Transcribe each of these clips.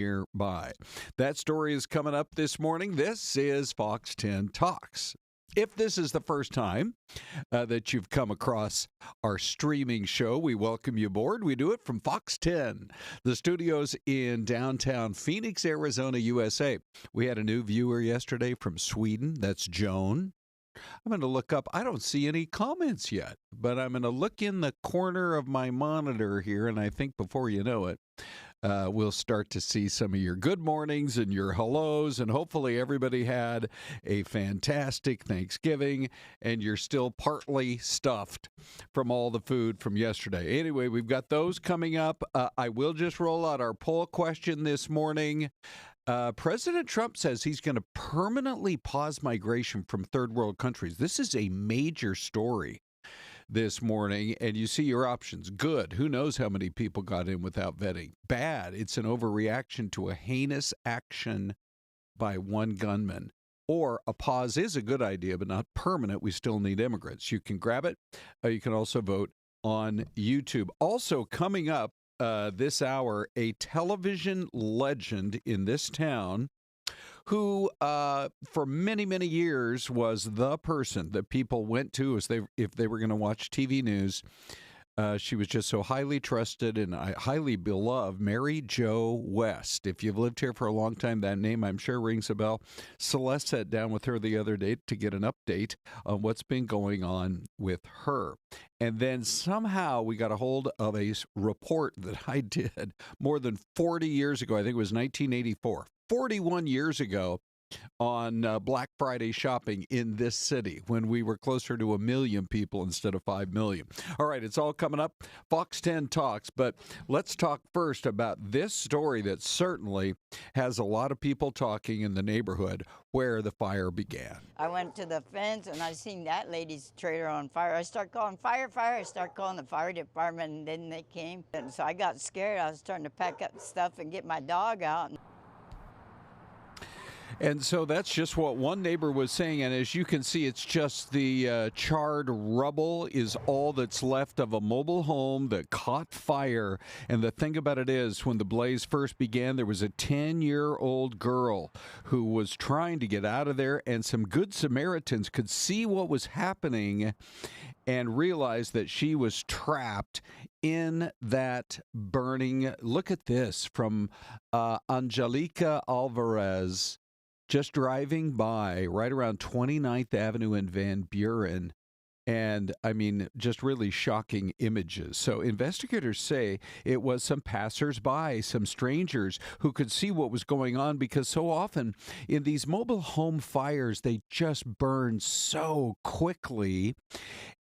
nearby. That story is coming up this morning. This is Fox 10 Talks. If this is the first time that you've come across our streaming show, we welcome you aboard. We do it from Fox 10, the studios in downtown Phoenix, Arizona, USA. We had a new viewer yesterday from Sweden. That's Joan. I'm going to look up. I don't see any comments yet, but I'm going to look in the corner of my monitor here, and I think before you know it, we'll start to see some of your good mornings and your hellos, and hopefully everybody had a fantastic Thanksgiving, and you're still partly stuffed from all the food from yesterday. Anyway, we've got those coming up. I will just roll out our poll question this morning. President Trump says he's going to permanently pause migration from third world countries. This is a major story this morning, and you see your options. Good. Who knows how many people got in without vetting? Bad. It's an overreaction to a heinous action by one gunman. Or a pause is a good idea, but not permanent. We still need immigrants. You can grab it. You can also vote on YouTube. Also coming up this hour, a television legend in this town who for many, many years was the person that people went to if they were going to watch TV news. She was just so highly trusted and highly beloved, Mary Jo West. If you've lived here for a long time, that name I'm sure rings a bell. Celeste sat down with her the other day to get an update on what's been going on with her. And then somehow we got a hold of a report that I did more than 40 years ago. I think it was 1984. 41 years ago on Black Friday shopping in this city when we were closer to 1 million people instead of 5 million. All right, it's all coming up. Fox 10 Talks, but let's talk first about this story that certainly has a lot of people talking in the neighborhood where the fire began. I went to the fence and I seen that lady's trailer on fire. I start calling fire. I start calling the fire department, and then they came. And so I got scared. I was starting to pack up stuff and get my dog out. And so that's just what one neighbor was saying. And as you can see, it's just the charred rubble is all that's left of a mobile home that caught fire. And the thing about it is, when the blaze first began, there was a 10-year-old girl who was trying to get out of there. And some good Samaritans could see what was happening and realized that she was trapped in that burning. Look at this from Angelica Alvarez. Just driving by right around 29th Avenue in Van Buren. And, I mean, just really shocking images. So investigators say it was some passersby, some strangers who could see what was going on, because so often in these mobile home fires, they just burn so quickly.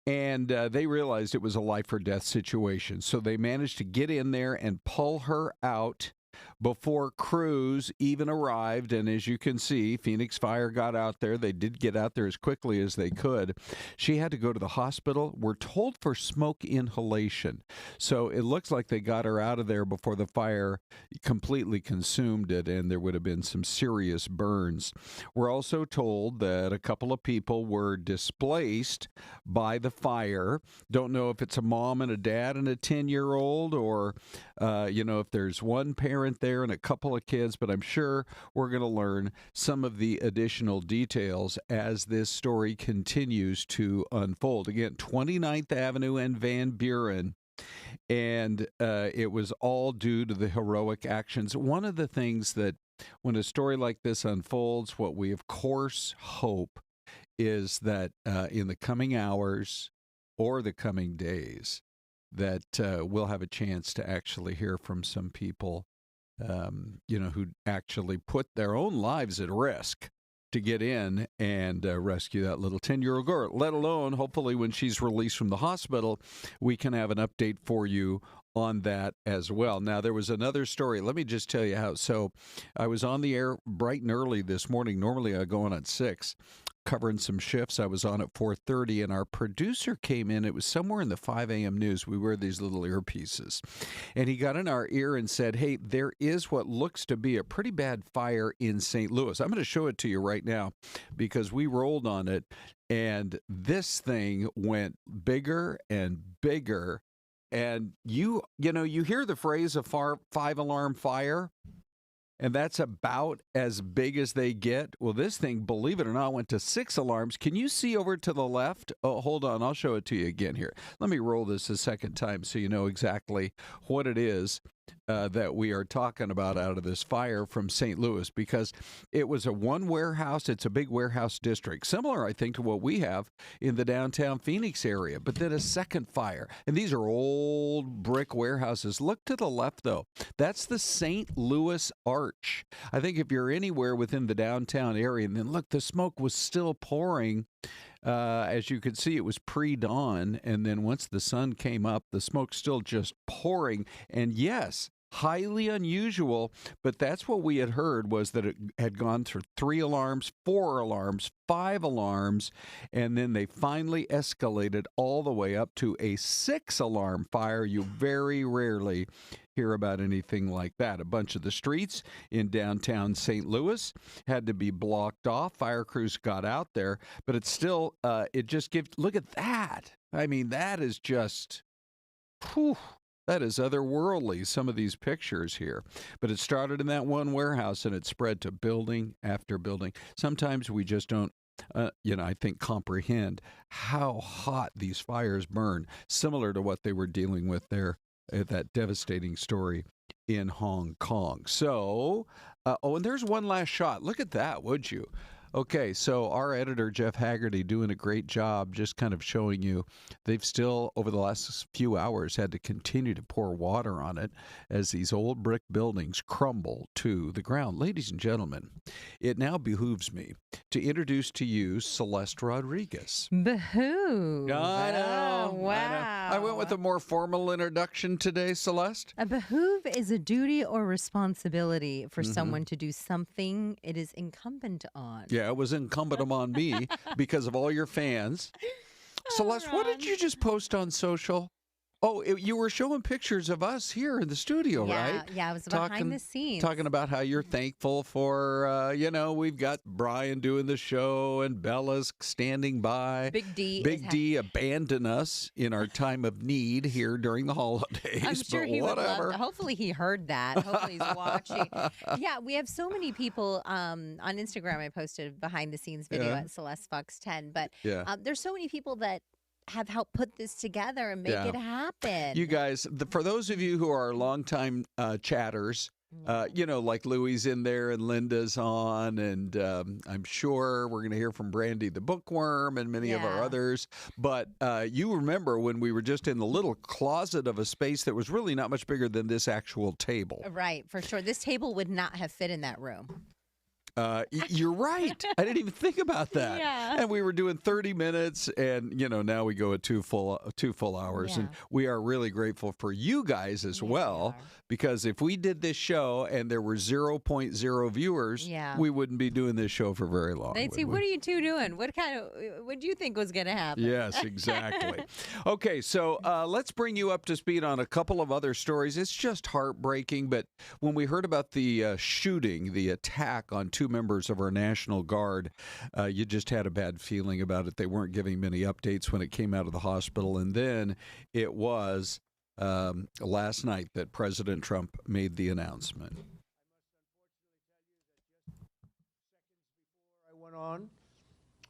And they realized it was a life or death situation. So they managed to get in there and pull her out before crews even arrived. And as you can see, Phoenix Fire got out there. They did get out there as quickly as they could. She had to go to the hospital. We're told for smoke inhalation. So it looks like they got her out of there before the fire completely consumed it, and there would have been some serious burns. We're also told that a couple of people were displaced by the fire. Don't know if it's a mom and a dad and a 10-year-old, or if there's one parent there and a couple of kids, but I'm sure we're going to learn some of the additional details as this story continues to unfold. Again, 29th Avenue and Van Buren, and it was all due to the heroic actions. One of the things that when a story like this unfolds, what we of course hope is that in the coming hours or the coming days, that we'll have a chance to actually hear from some people who actually put their own lives at risk to get in and rescue that little 10-year-old girl, let alone, hopefully, when she's released from the hospital, we can have an update for you on that as well. Now, there was another story. Let me just tell you how. So I was on the air bright and early this morning. Normally, I go on at 6. Covering some shifts. I was on at 4:30, and our producer came in. It was somewhere in the 5 a.m. news. We wear these little earpieces. And he got in our ear and said, hey, there is what looks to be a pretty bad fire in St. Louis. I'm going to show it to you right now because we rolled on it, and this thing went bigger and bigger. And you hear the phrase a 5-alarm fire. And that's about as big as they get. Well, this thing, believe it or not, went to 6 alarms. Can you see over to the left? Oh, hold on. I'll show it to you again here. Let me roll this a second time so you know exactly what it is that we are talking about out of this fire from St. Louis, because it was a one warehouse. It's a big warehouse district, similar, I think, to what we have in the downtown Phoenix area, but then a second fire. And these are old brick warehouses. Look to the left, though. That's the St. Louis Arch. I think if you're anywhere within the downtown area, and then look, the smoke was still pouring. As you could see, it was pre-dawn, and then once the sun came up, the smoke's still just pouring. And yes, highly unusual, but that's what we had heard, was that it had gone through 3 alarms, 4 alarms, 5 alarms, and then they finally escalated all the way up to a 6-alarm fire. You very rarely hear about anything like that. A bunch of the streets in downtown St. Louis had to be blocked off. Fire crews got out there, but it's still, it just gives, look at that. I mean, that is just, whew. That is otherworldly, some of these pictures here. But it started in that one warehouse, and it spread to building after building. Sometimes we just don't, I think, comprehend how hot these fires burn, similar to what they were dealing with there at that devastating story in Hong Kong. So, and there's one last shot. Look at that, would you? Okay, so our editor, Jeff Haggerty, doing a great job just kind of showing you they've still, over the last few hours, had to continue to pour water on it as these old brick buildings crumble to the ground. Ladies and gentlemen, it now behooves me to introduce to you Syleste Rodriguez. Behoove. I know. Wow. I went with a more formal introduction today, Syleste. A behoove is a duty or responsibility for someone to do something it is incumbent on. Yeah, it was incumbent upon me because of all your fans. Celeste, what did you just post on social? Oh, you were showing pictures of us here in the studio, right? Yeah, it was behind the scenes. Talking about how you're thankful for, we've got Brian doing the show and Bella's standing by. Big D abandoned us in our time of need here during the holidays. I'm sure but he whatever. would love. Hopefully he heard that. Hopefully he's watching. Yeah, we have so many people on Instagram. I posted a behind the scenes video at Celeste Fox 10, but there's so many people that have helped put this together and make it happen. You guys, for those of you who are longtime chatters, like Louie's in there and Linda's on, and I'm sure we're going to hear from Brandy the Bookworm and many of our others. But you remember when we were just in the little closet of a space that was really not much bigger than this actual table. Right, for sure. This table would not have fit in that room. You're right. I didn't even think about that. Yeah. And we were doing 30 minutes, and now we go at two full hours, and we are really grateful for you guys as well. Because if we did this show and there were 0.0 viewers, we wouldn't be doing this show for very long. They'd say, "What are you two doing? What do you think was going to happen?" Yes, exactly. Okay, so let's bring you up to speed on a couple of other stories. It's just heartbreaking, but when we heard about the shooting, the attack on 2 members of our National Guard, you just had a bad feeling about it. They weren't giving many updates when it came out of the hospital, and then it was last night that President Trump made the announcement. I went on.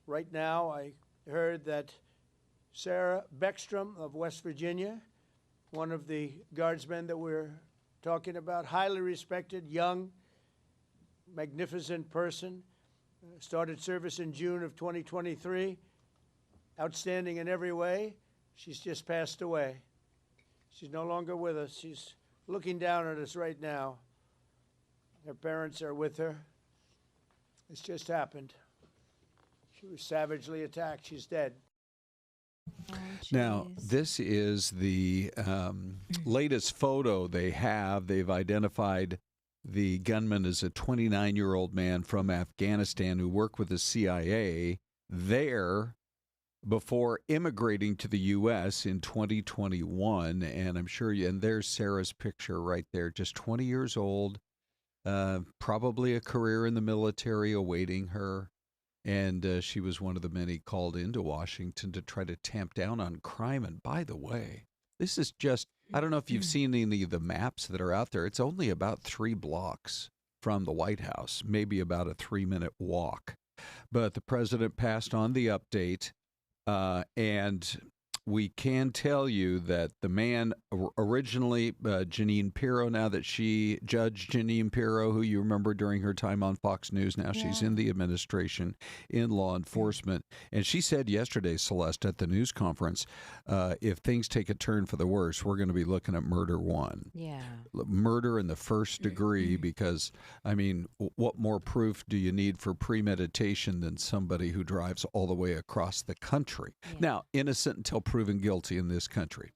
Right now, I heard that Sarah Beckstrom of West Virginia, one of the guardsmen that we're talking about, highly respected, young, magnificent person, started service in June of 2023, outstanding in every way. She's just passed away. She's no longer with us. She's looking down at us right now. Her parents are with her. It's just happened. She was savagely attacked. She's dead. Oh, now, this is the latest photo they have. They've identified the gunman as a 29-year-old man from Afghanistan who worked with the CIA there before immigrating to the U.S. in 2021. And I'm sure and there's Sarah's picture right there, just 20 years old, probably a career in the military awaiting her. And she was one of the many called into Washington to try to tamp down on crime. And by the way, this is just, I don't know if you've seen any of the maps that are out there. It's only about 3 blocks from the White House, maybe about a 3-minute walk. But the president passed on the update, and we can tell you that the man originally, Jeanine Pirro, now that Judge Jeanine Pirro, who you remember during her time on Fox News, now she's in the administration, in law enforcement. And she said yesterday, Celeste, at the news conference, if things take a turn for the worse, we're going to be looking at murder one. Yeah. Murder in the first degree, because, I mean, what more proof do you need for premeditation than somebody who drives all the way across the country? Yeah. Now, innocent until proven guilty in this country.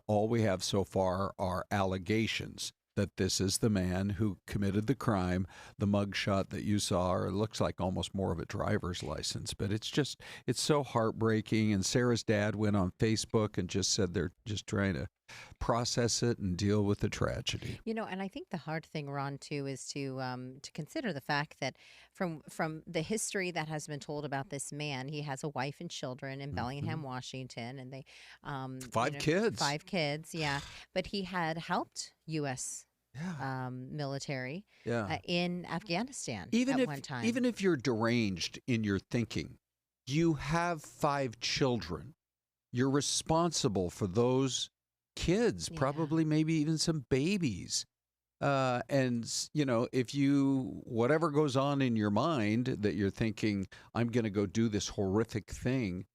All we have so far are allegations that this is the man who committed the crime. The mugshot that you saw looks like almost more of a driver's license, but it's so heartbreaking. And Sarah's dad went on Facebook and just said they're just trying to process it and deal with the tragedy. You know, and I think the hard thing, Ron, too, is to consider the fact that from the history that has been told about this man, he has a wife and children in Bellingham, Washington, and they 5 kids. 5 kids, yeah. But he had helped U.S. Military in Afghanistan at one time. Even if you're deranged in your thinking, you have 5 children. You're responsible for those kids, probably maybe even some babies. And, you know, whatever goes on in your mind that you're thinking, I'm going to go do this horrific thing,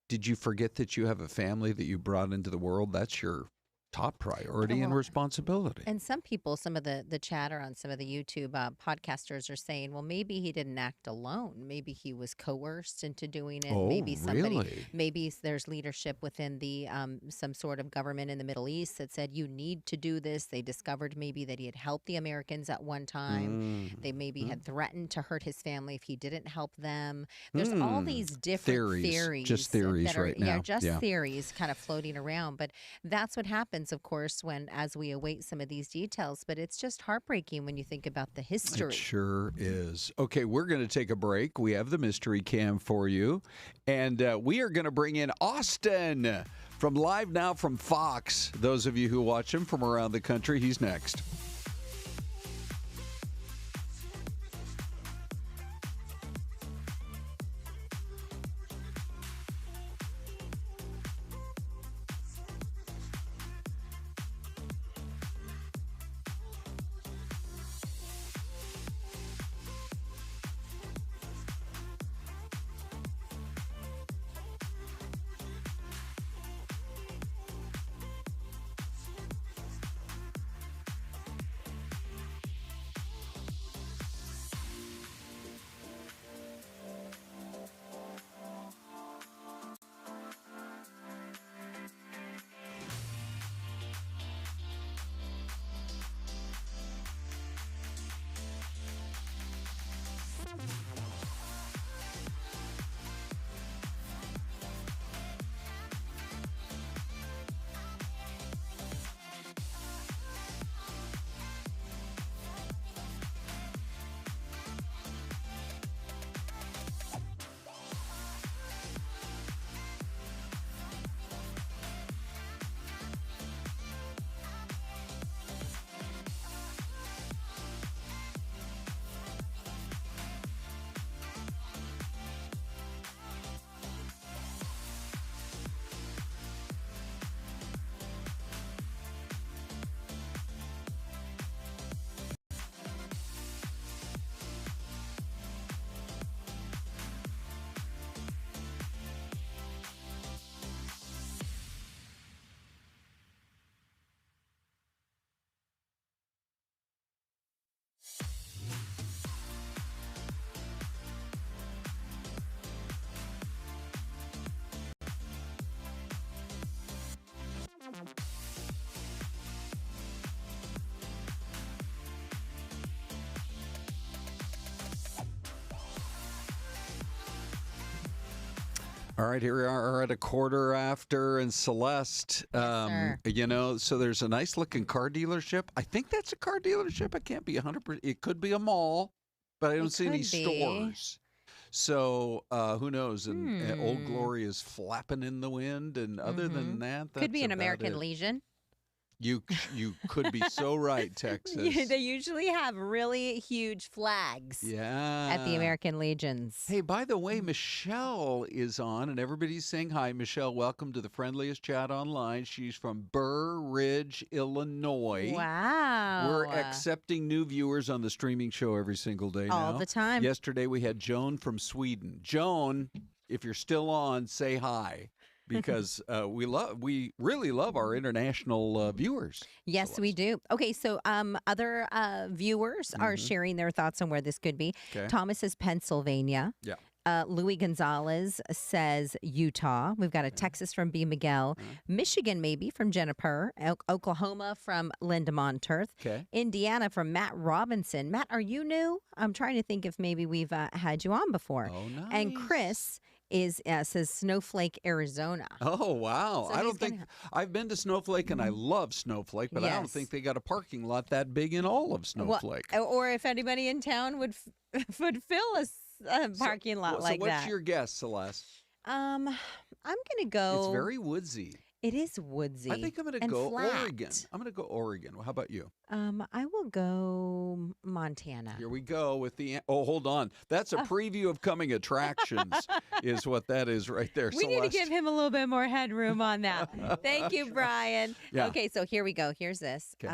did you forget that you have a family that you brought into the world? That's your top priority and responsibility. And some people, some of the chatter on some of the YouTube podcasters are saying, well, maybe he didn't act alone. Maybe he was coerced into doing it. Oh, maybe somebody, really? maybe there's leadership within the some sort of government in the Middle East that said, you need to do this. They discovered maybe that he had helped the Americans at one time. They maybe had threatened to hurt his family if he didn't help them. There's all these different theories. Just theories right now. Yeah, just theories kind of floating around. But that's what happens, of course, as we await some of these details. But it's just heartbreaking when you think about the history. It sure is. Okay, we're going to take a break. We have the mystery cam for you. And we are going to bring in Austin from Live Now from Fox. Those of you who watch him from around the country, he's next. All right, here we are at a quarter after, and Celeste, you know, so there's a nice looking car dealership. I think that's a car dealership. I can't be 100%. It could be a mall, but I don't see any stores. So who knows? And Old Glory is flapping in the wind, and other than that, that's could be an about American it. Legion. You could be so right, Texas. They usually have really huge flags at the American Legions. Hey, by the way, Michelle is on, and everybody's saying hi. Michelle, welcome to the friendliest chat online. She's from Burr Ridge, Illinois. Wow. We're accepting new viewers on the streaming show every single day now. All the time. Yesterday, we had Joan from Sweden. Joan, if you're still on, say hi. Because we really love our international viewers. Yes, Celeste. we do. Okay, so other viewers are sharing their thoughts on where this could be. Okay. Thomas says Pennsylvania. Yeah. Louis Gonzalez says Utah. We've got a Texas from B. Miguel. Michigan, maybe, from Jennifer. Oklahoma from Linda Monterth. Okay. Indiana from Matt Robinson. Matt, are you new? I'm trying to think if maybe we've had you on before. Oh, nice. And Chris says Snowflake, Arizona. Oh, wow. So I don't think I've been to Snowflake, and I love Snowflake, but I don't Yes. think they got a parking lot that big in all of Snowflake. Well, or if anybody in town would fill a parking lot like so what's that. your guess, Celeste? I'm gonna go. It's very woodsy. It is woodsy. I think I'm going to and go flat. Oregon. I'm going to go Oregon. How about you? I will go Montana. Here we go with the. Oh, hold on. That's a preview of coming attractions, is what that is right there. We need to Celeste. give him a little bit more headroom on that. Thank you, Brian. Yeah. Okay, so here we go. Here's this. Okay,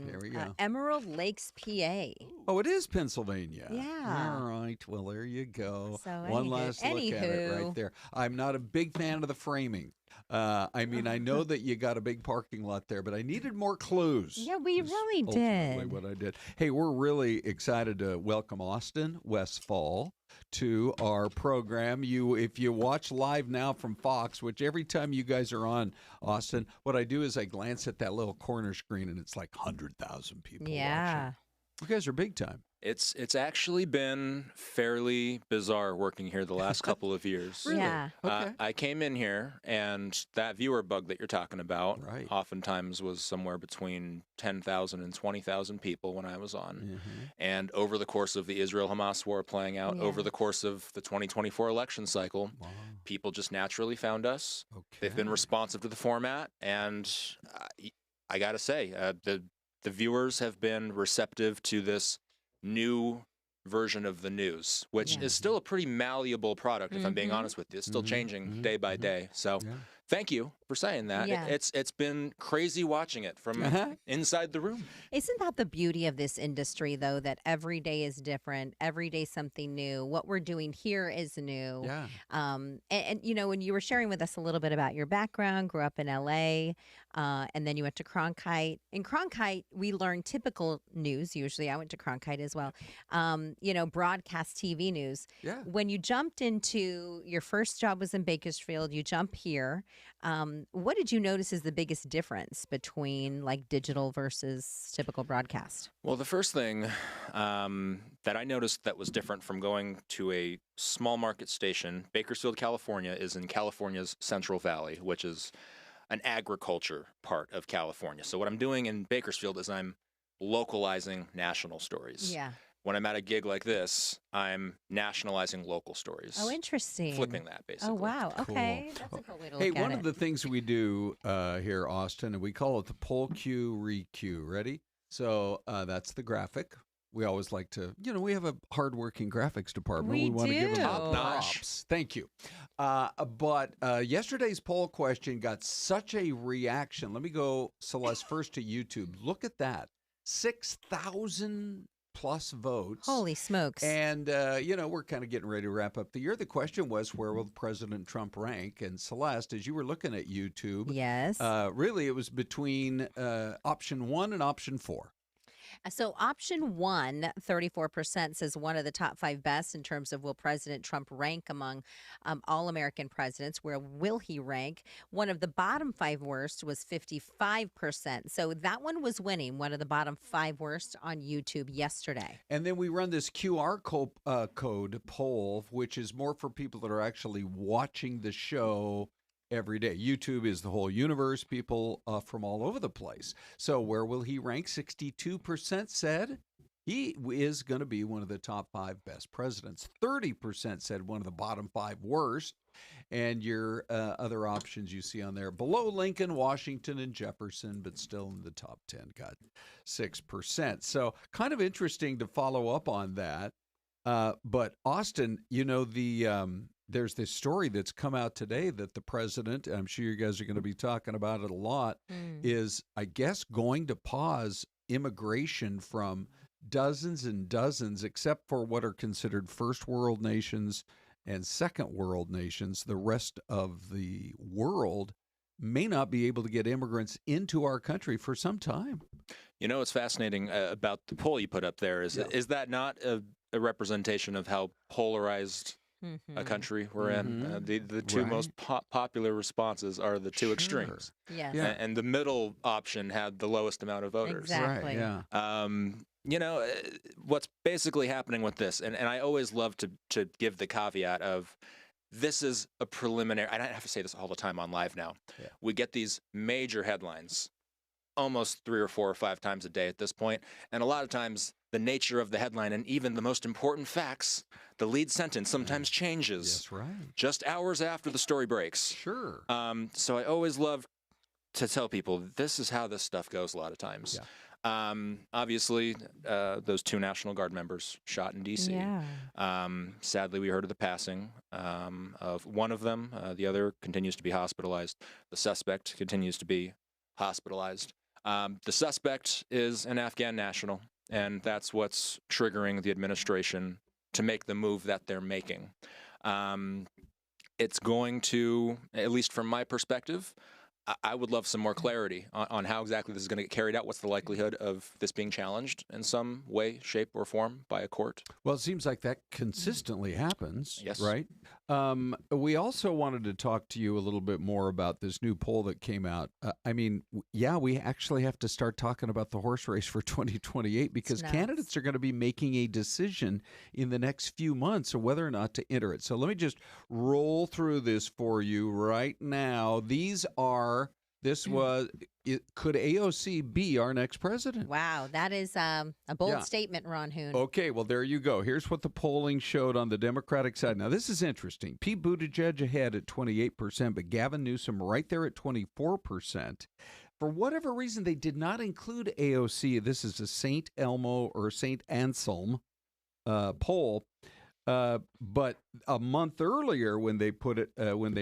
here we go. Emerald Lakes, PA. Oh, it is Pennsylvania. Yeah. All right. Well, there you go. So One last look at it anywho. right there. I'm not a big fan of the framing. I mean, I know that you got a big parking lot there, but I needed more clues. Yeah, we really Ultimately did. what I did. Hey, we're really excited to welcome Austin Westfall to our program. If you watch live now from Fox, which every time you guys are on, Austin, what I do is I glance at that little corner screen, and it's like 100,000 people Yeah. watching. You guys are big time. It's actually been fairly bizarre working here the last couple of years. Really? Yeah. Okay. I came in here, and that viewer bug that you're talking about Right. oftentimes was somewhere between 10,000 and 20,000 people when I was on. Mm-hmm. And over the course of the Israel-Hamas war playing out, Yeah. over the course of the 2024 election cycle, Wow. people just naturally found us. Okay. They've been responsive to the format, and I got to say, the viewers have been receptive to this new version of the news, which Yeah. is still a pretty malleable product, if I'm being Mhm. honest with you. It's still Mhm, changing mhm, day by mhm. day. So Yeah. thank you for saying that. Yeah. It's been crazy watching it from Uh-huh. inside the room. Isn't that the beauty of this industry, though, that every day is different, every day something new? What we're doing here is new. Yeah. And you know, when you were sharing with us a little bit about your background, grew up in LA, and then you went to Cronkite. In Cronkite, we learned typical news. Usually, I went to Cronkite as well. You know, broadcast TV news. Yeah. When you jumped into your first job was in Bakersfield, you jump here. What did you notice is the biggest difference between like digital versus typical broadcast? Well, the first thing that I noticed that was different from going to a small market station, Bakersfield, California, is in California's Central Valley, which is an agriculture part of California. So what I'm doing in Bakersfield is I'm localizing national stories. Yeah. When I'm at a gig like this, I'm nationalizing local stories. Oh, interesting. Flipping that, basically. Oh, wow. Cool. Okay. That's a cool way to Hey, look at one it. of the things we do here, Austin, and we call it the poll cue re-cue. Ready? So that's the graphic. We always like to, we have a hardworking graphics department. We want to give them do. top Top-notch. props. Thank you. But yesterday's poll question got such a reaction. Let me go, Celeste, first to YouTube. Look at that. 6,000 plus votes. Holy smokes. And, we're kind of getting ready to wrap up the year. The question was, where will President Trump rank? And Celeste, as you were looking at YouTube, Yes. really it was between option 1 and option 4. So option 1, 34% says one of the top 5 best in terms of will President Trump rank among all American presidents. Where will he rank? One of the bottom 5 worst was 55%. So that one was winning, one of the bottom 5 worst on YouTube yesterday. And then we run this QR code poll, which is more for people that are actually watching the show every day. YouTube is the whole universe, people from all over the place. So where will he rank? 62% said He is going to be one of the top 5 best presidents. 30% said one of the bottom 5 worst. And your other options you see on there below Lincoln, Washington, and Jefferson, but still in the top 10, got 6%. So kind of interesting to follow up on that. But Austin, there's this story that's come out today that the president, I'm sure you guys are going to be talking about it a lot, is, I guess, going to pause immigration from dozens and dozens, except for what are considered first world nations and second world nations. The rest of the world may not be able to get immigrants into our country for some time. What's fascinating about the poll you put up there is that not a representation of how polarized a country we're in? The two most popular responses are the two extremes. Yes. Yeah. And the middle option had the lowest amount of voters. Exactly. Right, yeah. What's basically happening with this, and I always love to give the caveat of, this is a preliminary, and I have to say this all the time on live now. Yeah. We get these major headlines almost 3 or 4 or 5 times a day at this point, and a lot of times the nature of the headline and even the most important facts, the lead sentence sometimes changes. That's right. Just hours after the story breaks. Sure. So I always love to tell people this is how this stuff goes a lot of times. Yeah. Obviously, those 2 National Guard members shot in D.C. Yeah. Sadly, we heard of the passing of one of them. The other continues to be hospitalized. The suspect continues to be hospitalized. The suspect is an Afghan national, and that's what's triggering the administration to make the move that they're making. It's going to, at least from my perspective, I would love some more clarity on how exactly this is going to get carried out. What's the likelihood of this being challenged in some way, shape, or form by a court? Well, it seems like that consistently happens, Yes. right? We also wanted to talk to you a little bit more about this new poll that came out. We actually have to start talking about the horse race for 2028 because candidates are going to be making a decision in the next few months of whether or not to enter it. So let me just roll through this for you right now. Could AOC be our next president? Wow, that is a bold statement, Ron Hoon. Okay, well, there you go. Here's what the polling showed on the Democratic side. Now, this is interesting. Pete Buttigieg ahead at 28%, but Gavin Newsom right there at 24%. For whatever reason, they did not include AOC. This is a St. Elmo or St. Anselm poll. But a month earlier, when they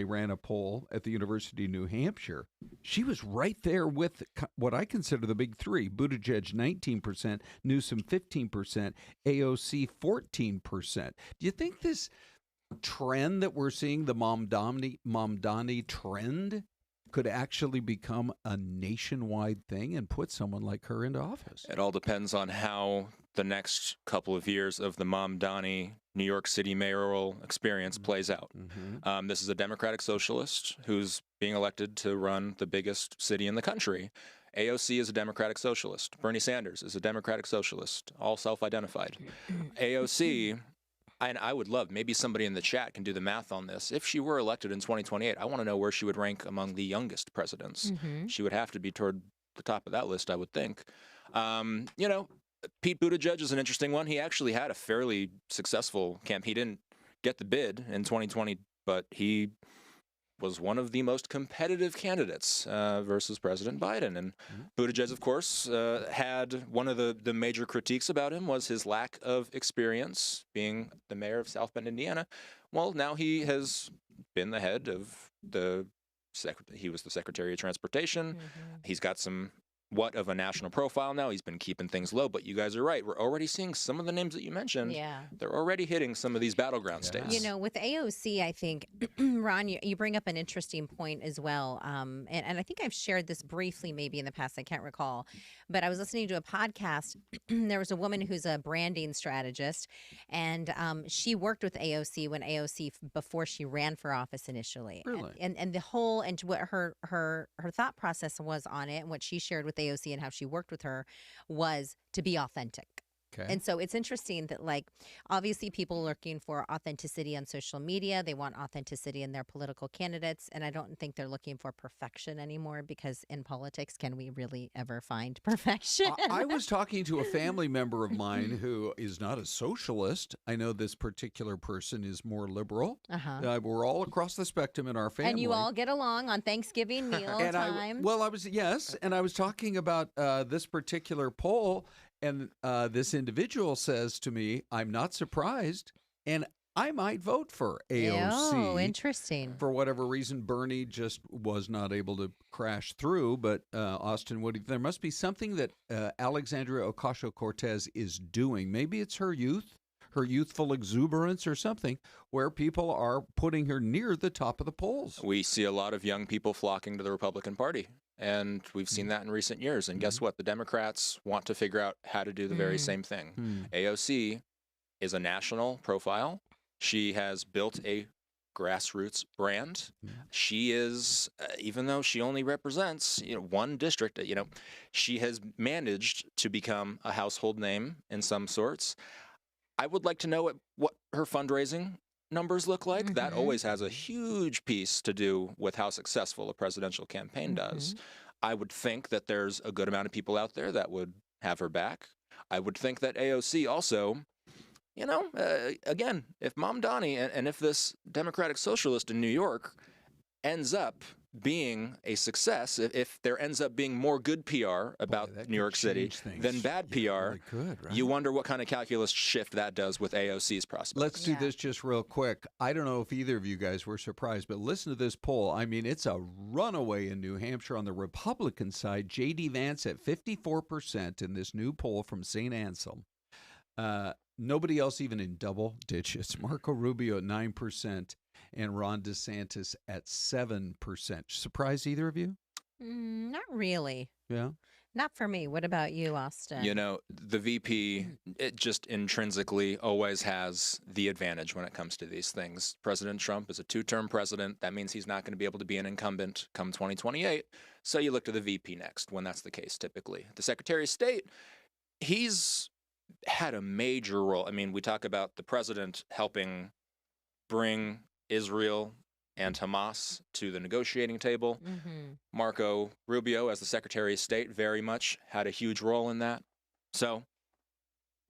ran a poll at the University of New Hampshire, she was right there with what I consider the big 3: Buttigieg 19%, Newsom 15%, AOC 14%. Do you think this trend that we're seeing, the Mamdani trend, could actually become a nationwide thing and put someone like her into office? It all depends on how the next couple of years of the Mamdani New York City mayoral experience plays out. This is a Democratic socialist who's being elected to run the biggest city in the country. AOC is a Democratic socialist. Bernie Sanders is a Democratic socialist, all self-identified. AOC, and I would love, maybe somebody in the chat can do the math on this. If she were elected in 2028, I want to know where she would rank among the youngest presidents. She would have to be toward the top of that list, I would think. Pete Buttigieg is an interesting one. He actually had a fairly successful campaign. He didn't get the bid in 2020, but he was one of the most competitive candidates versus President Biden. And Buttigieg, of course, had one of the major critiques about him was his lack of experience being the mayor of South Bend, Indiana. Well, now he has been the head of he was the Secretary of Transportation. He's got somewhat of a national profile now. He's been keeping things low, but you guys are right. We're already seeing some of the names that you mentioned. Yeah. They're already hitting some of these battleground states. With AOC, I think, Ron, you bring up an interesting point as well. And I think I've shared this briefly maybe in the past. I can't recall. But I was listening to a podcast. There was a woman who's a branding strategist, and she worked with AOC when before she ran for office initially. Really? And the whole, and what her thought process was on it, and what she shared with AOC and how she worked with her was to be authentic. Okay. And so it's interesting that, like, obviously people are looking for authenticity on social media. They want authenticity in their political candidates. And I don't think they're looking for perfection anymore, because in politics, can we really ever find perfection? I was talking to a family member of mine who is not a socialist. I know this particular person is more liberal. We're all across the spectrum in our family. And you all get along on Thanksgiving meal time. And I was talking about this particular poll, and this individual says to me, I'm not surprised, and I might vote for AOC. Oh, interesting. For whatever reason, Bernie just was not able to crash through. But Austin, there must be something that Alexandria Ocasio-Cortez is doing. Maybe it's her youth, her youthful exuberance or something, where people are putting her near the top of the polls. We see a lot of young people flocking to the Republican Party. And we've seen that in recent years. And guess what? The Democrats want to figure out how to do the very same thing. AOC is a national profile. She has built a grassroots brand. She is, even though she only represents one district, she has managed to become a household name in some sorts. I would like to know what her fundraising numbers look like. That always has a huge piece to do with how successful a presidential campaign does. I would think that there's a good amount of people out there that would have her back. I would think that AOC also, again, if Mom Donnie and if this Democratic Socialist in New York ends up being a success, if there ends up being more good PR about New York City than bad PR, really could, right? You wonder what kind of calculus shift that does with AOC's prospects. Let's do this just real quick. I don't know if either of you guys were surprised, but listen to this poll. I mean, it's a runaway in New Hampshire on the Republican side. J.D. Vance at 54% in this new poll from St. Anselm. Nobody else even in double digits. Marco Rubio at 9%. And Ron DeSantis at 7%. Surprise either of you? Not really. Yeah. Not for me. What about you, Austin? The VP, it just intrinsically always has the advantage when it comes to these things. President Trump is a two-term president. That means he's not going to be able to be an incumbent come 2028. So you look to the VP next when that's the case, typically. The Secretary of State, he's had a major role. I mean, we talk about the president helping bring Israel and Hamas to the negotiating table. Marco Rubio, as the Secretary of State, very much had a huge role in that. So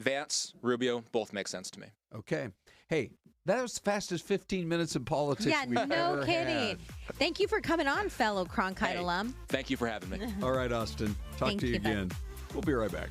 Vance, Rubio, both make sense to me. Okay. Hey, that was the fastest 15 minutes in politics we've ever no kidding. had. Thank you for coming on, fellow Cronkite alum. Thank you for having me. All right, Austin. Talk to you again. We'll be right back.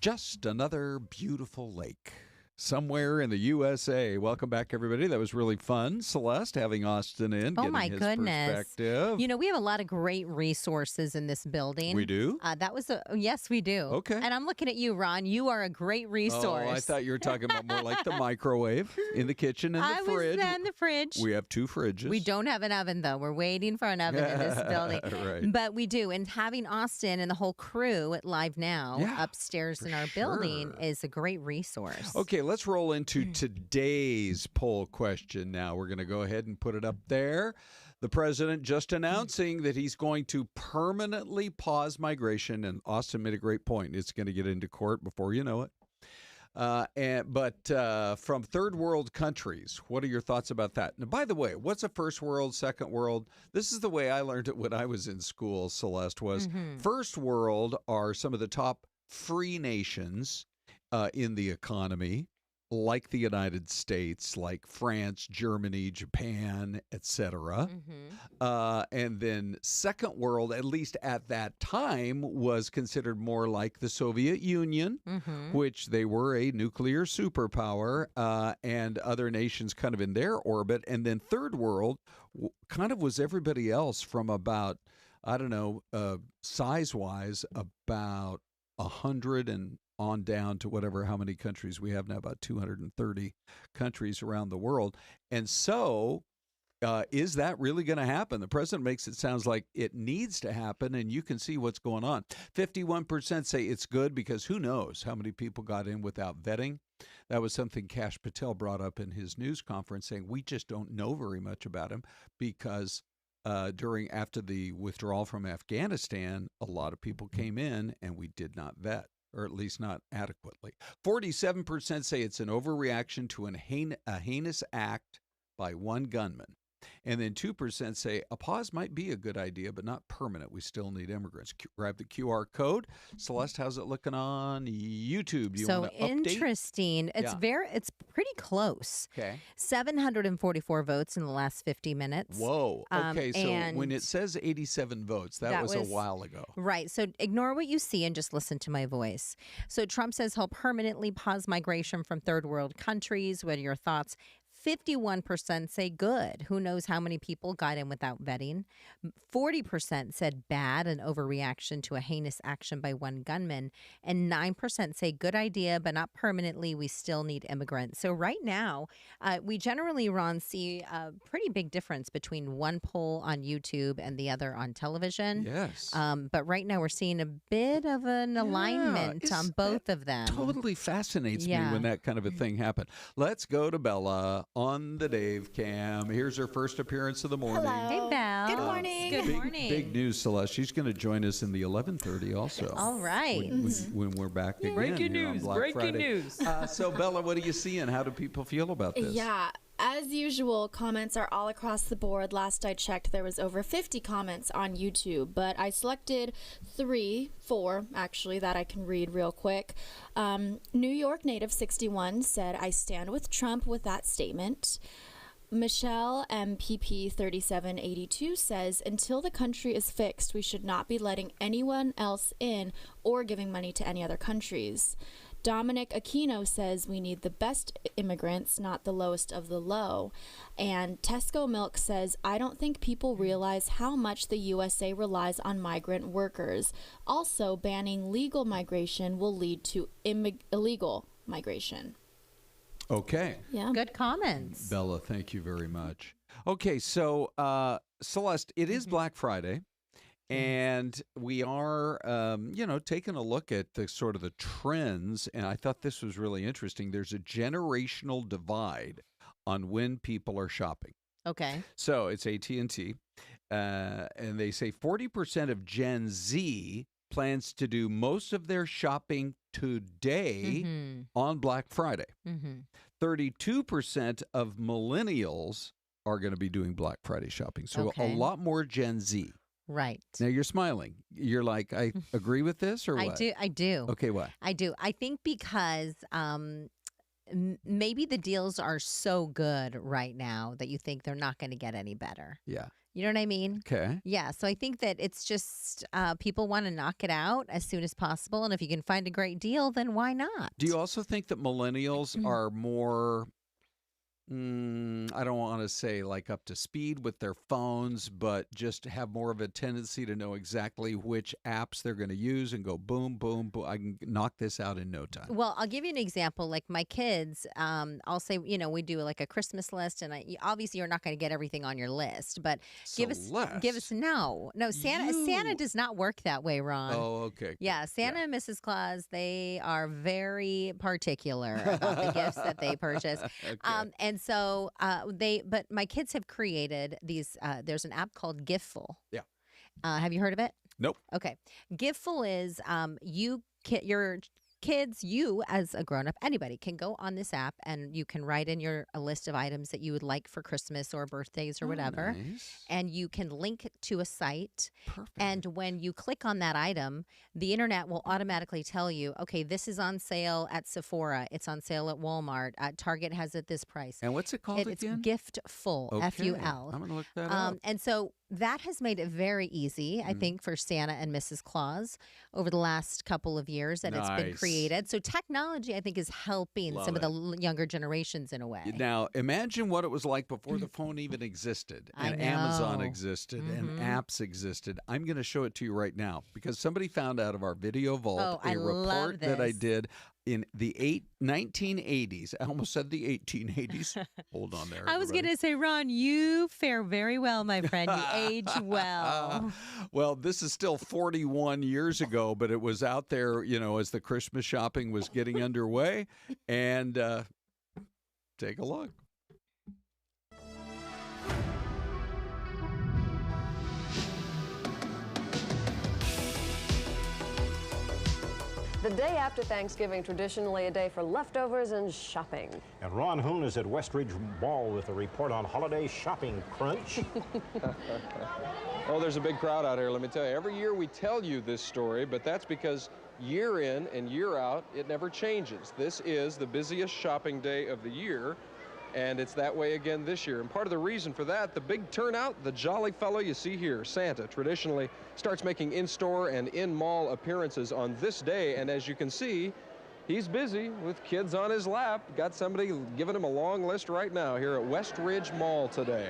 Just another beautiful lake somewhere in the USA. Welcome back, everybody. That was really fun. Celeste, having Austin in, Oh getting my his goodness. perspective. You know, we have a lot of great resources in this building. We do? Yes, we do. Okay. And I'm looking at you, Ron. You are a great resource. Oh, I thought you were talking about more like the microwave in the kitchen and the fridge. I was in the fridge. We have 2 fridges. We don't have an oven, though. We're waiting for an oven in this building. Right. But we do. And having Austin and the whole crew at Live Now upstairs in our building is a great resource. Okay, let's roll into today's poll question now. We're going to go ahead and put it up there. The president just announcing that he's going to permanently pause migration, and Austin made a great point. It's going to get into court before you know it. But from third world countries, what are your thoughts about that? Now, by the way, what's a first world, second world? This is the way I learned it when I was in school, Celeste, was first world are some of the top free nations in the economy, like the United States, like France, Germany, Japan, etc. And then second world, at least at that time, was considered more like the Soviet Union, which they were a nuclear superpower, and other nations kind of in their orbit. And then third world kind of was everybody else from about, I don't know, size-wise, about 100 and on down to whatever, how many countries we have now, about 230 countries around the world. And so is that really going to happen? The president makes it sound like it needs to happen, and you can see what's going on. 51% say it's good because who knows how many people got in without vetting. That was something Kash Patel brought up in his news conference, saying we just don't know very much about him because after the withdrawal from Afghanistan, a lot of people came in and we did not vet, or at least not adequately. 47% say it's an overreaction to a heinous act by one gunman. And then 2% say a pause might be a good idea, but not permanent. We still need immigrants. Grab the QR code. Celeste, how's it looking on YouTube? You so want to update? Interesting. It's it's pretty close. Okay. 744 votes in the last 50 minutes. Whoa. Okay, so when it says 87 votes, that was a while ago. Right. So ignore what you see and just listen to my voice. So Trump says he'll permanently pause migration from third world countries. What are your thoughts? 51% say good. Who knows how many people got in without vetting? 40% said bad, an overreaction to a heinous action by one gunman. And 9% say good idea, but not permanently. We still need immigrants. So right now, we generally, Ron, see a pretty big difference between one poll on YouTube and the other on television. Yes. But right now, we're seeing a bit of an alignment on both of them. Totally fascinates me when that kind of a thing happened. Let's go to Bella on the Dave Cam. Here's her first appearance of the morning. Hello. Hey, Belle. Good morning. Good morning. Big news, Celeste. She's going to join us in the 11:30 also. All right. When we're back again. Breaking here on news. Black Breaking Friday. news. So, Bella, what are you seeing? How do people feel about this? Yeah, as usual, comments are all across the board. Last I checked, there was over 50 comments on YouTube, but I selected 4 actually, that I can read real quick. New York native 61 said, "I stand with Trump with that statement." Michelle MPP 3782 says, "Until the country is fixed, we should not be letting anyone else in or giving money to any other countries." Dominic Aquino says, "We need the best immigrants, not the lowest of the low." And Tesco Milk says, "I don't think people realize how much the USA relies on migrant workers. Also, banning legal migration will lead to illegal migration." Okay. Yeah. Good comments. Bella, thank you very much. Okay, so Celeste, it is Black Friday, and we are, taking a look at the sort of the trends, and I thought this was really interesting. There's a generational divide on when people are shopping. Okay. So it's AT&T, and they say 40% of Gen Z plans to do most of their shopping today on Black Friday. 32% of millennials are going to be doing Black Friday shopping. So a lot more Gen Z. Right. Now you're smiling. You're like, I agree with this or what? I do. Okay, why? I do. I think because maybe the deals are so good right now that you think they're not going to get any better. Yeah. You know what I mean? Okay. Yeah. So I think that it's just people want to knock it out as soon as possible. And if you can find a great deal, then why not? Do you also think that millennials are more, I don't want to say like up to speed with their phones, but just have more of a tendency to know exactly which apps they're going to use and go boom, boom, boom. I can knock this out in no time. Well, I'll give you an example. Like my kids, I'll say, we do like a Christmas list, and obviously you're not going to get everything on your list, but give us no. Santa does not work that way, Ron. Oh, okay. Yeah, Santa and Mrs. Claus, they are very particular about the gifts that they purchase. Okay. And so but my kids have created these, there's an app called Giftful. Yeah. Have you heard of it? Nope. Okay. Giftful is your kids, you as a grown-up, anybody can go on this app and you can write in a list of items that you would like for Christmas or birthdays or whatever. Nice. And you can link to a site. Perfect. And when you click on that item, the internet will automatically tell you, okay, this is on sale at Sephora. It's on sale at Walmart. Target has it at this price. And what's it called again? It's Giftful, Okay. F-U-L. I'm going to look that up. And so that has made it very easy, I think, for Santa and Mrs. Claus over the last couple of years that it's been created. So technology, I think, is helping some of the younger generations in a way. Now, imagine what it was like before the phone even existed, and Amazon existed, and apps existed. I'm going to show it to you right now because somebody found out of our video vault a report that I did in the 1980s. I almost said the 1880s. Hold on there. I was going to say, Ron, you fare very well, my friend. You age well. Well, this is still 41 years ago, but it was out there, as the Christmas shopping was getting underway. And take a look. The day after Thanksgiving, traditionally a day for leftovers and shopping. And Ron Hoon is at Westridge Mall with a report on holiday shopping crunch. Oh, there's a big crowd out here, let me tell you. Every year we tell you this story, but that's because year in and year out, it never changes. This is the busiest shopping day of the year, and it's that way again this year. And part of the reason for that, the big turnout, the jolly fellow you see here, Santa, traditionally starts making in-store and in-mall appearances on this day. And as you can see, he's busy with kids on his lap. Got somebody giving him a long list right now here at Westridge Mall today.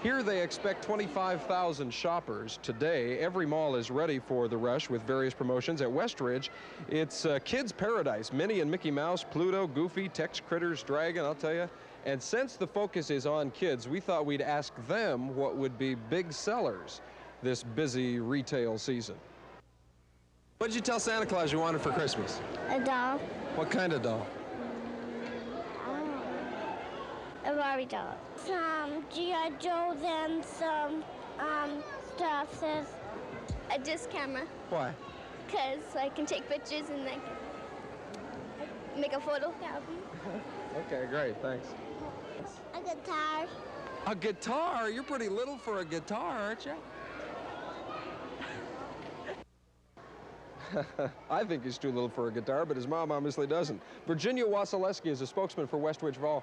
Here they expect 25,000 shoppers today. Every mall is ready for the rush with various promotions. At Westridge, it's kids' paradise. Minnie and Mickey Mouse, Pluto, Goofy, Tex Critters, Dragon, I'll tell you. And since the focus is on kids, we thought we'd ask them what would be big sellers this busy retail season. What did you tell Santa Claus you wanted for Christmas? A doll. What kind of doll? A Barbie doll. Some G.I. Joe, then some stuff says a disc camera. Why? Because I can take pictures and like make a photo album. Okay, great, thanks. A guitar. A guitar? You're pretty little for a guitar, aren't you? I think he's too little for a guitar, but his mom obviously doesn't. Virginia Wasilewski is a spokesman for Westridge Mall.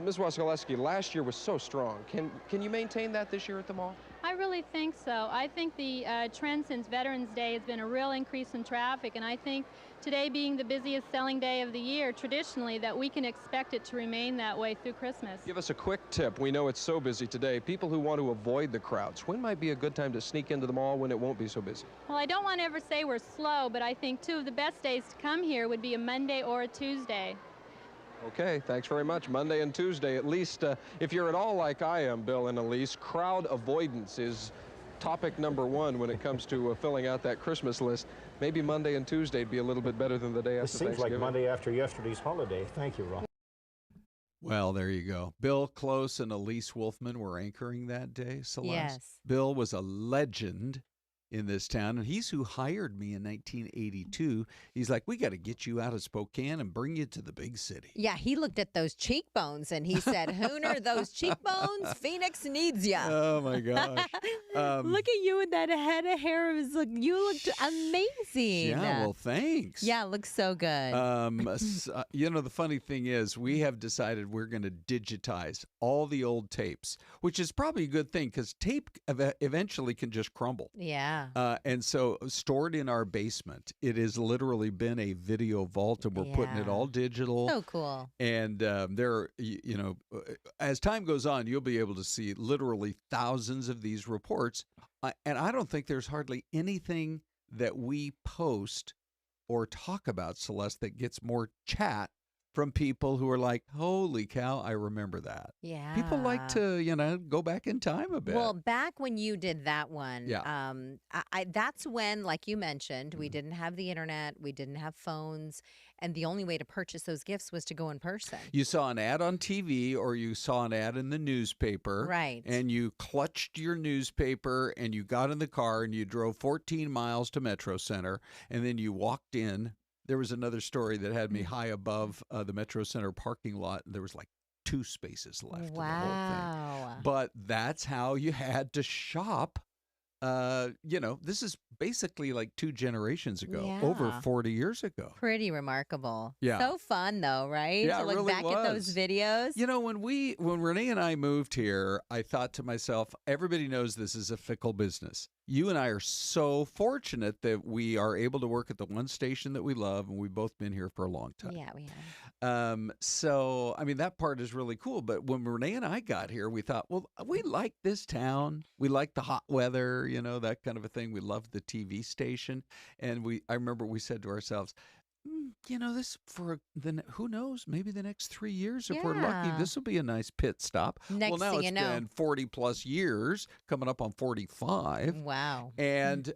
Ms. Wasilewski, last year was so strong. Can you maintain that this year at the mall? I really think so. I think the trend since Veterans Day has been a real increase in traffic, and I think today being the busiest selling day of the year, traditionally, that we can expect it to remain that way through Christmas. Give us a quick tip. We know it's so busy today. People who want to avoid the crowds, when might be a good time to sneak into the mall when it won't be so busy? Well, I don't want to ever say we're slow, but I think two of the best days to come here would be a Monday or a Tuesday. Okay, thanks very much. Monday and Tuesday, at least if you're at all like I am, Bill and Elise, crowd avoidance is topic number one when it comes to filling out that Christmas list. Maybe Monday and Tuesday would be a little bit better than the day after It seems like Thanksgiving. Monday after yesterday's holiday. Thank you, Ron. Well, there you go. Bill Close and Elise Wolfman were anchoring that day, Celeste. Yes. Bill was a legend in this town, and he's who hired me in 1982. He's like, we got to get you out of Spokane and bring you to the big city. Yeah, he looked at those cheekbones and he said, Hooner, those cheekbones, Phoenix needs ya. Oh, my gosh. Look at you with that head of hair. You looked amazing. Yeah, well, thanks. Yeah, it looks so good. The funny thing is we have decided we're going to digitize all the old tapes, which is probably a good thing because tape eventually can just crumble. Yeah. And so stored in our basement, it has literally been a video vault, and we're putting it all digital. So cool. And as time goes on, you'll be able to see literally thousands of these reports. And I don't think there's hardly anything that we post or talk about, Celeste, that gets more chat from people who are like, holy cow, I remember that. Yeah. People like to, go back in time a bit. Well, back when you did that one, Yeah. that's when, like you mentioned, we didn't have the internet, we didn't have phones, and the only way to purchase those gifts was to go in person. You saw an ad on TV or you saw an ad in the newspaper. Right. And you clutched your newspaper and you got in the car and you drove 14 miles to Metro Center, and then you walked in. There was another story that had me high above the Metro Center parking lot. There was like 2 spaces left in the whole thing. But that's how you had to shop. This is basically like 2 generations ago, over 40 years ago. Pretty remarkable. Yeah. So fun, though, right? Yeah, to look it really back at those videos. When Renee and I moved here, I thought to myself, everybody knows this is a fickle business. You and I are so fortunate that we are able to work at the one station that we love, and we've both been here for a long time. Yeah, we have. That part is really cool. But when Renee and I got here, we thought, well, we like this town. We like the hot weather, that kind of a thing. We love the TV station. And I remember we said to ourselves, this who knows, maybe the next 3 years, if we're lucky, this will be a nice pit stop. Next now thing it's been 40 plus years, coming up on 45. Wow. And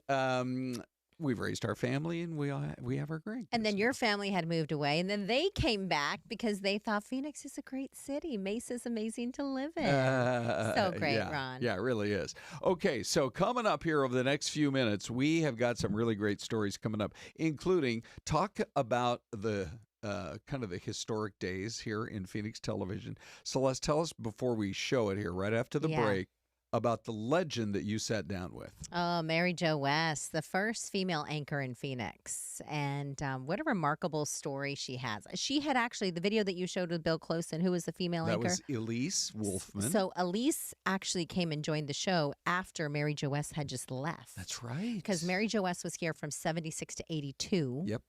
we've raised our family, and we have our grandkids. And then your family had moved away, and then they came back because they thought Phoenix is a great city. Mesa's amazing to live in. So great, yeah, Ron. Yeah, it really is. Okay, so coming up here over the next few minutes, we have got some really great stories coming up, including talk about the kind of the historic days here in Phoenix television. Celeste, tell us before we show it here, right after the break, about the legend that you sat down with. Oh, Mary Jo West, the first female anchor in Phoenix. And what a remarkable story she has. She had actually, the video that you showed with Bill Closen, who was the female anchor? That was Elise Wolfman. So Elise actually came and joined the show after Mary Jo West had just left. That's right. Because Mary Jo West was here from 76 to 82. Yep.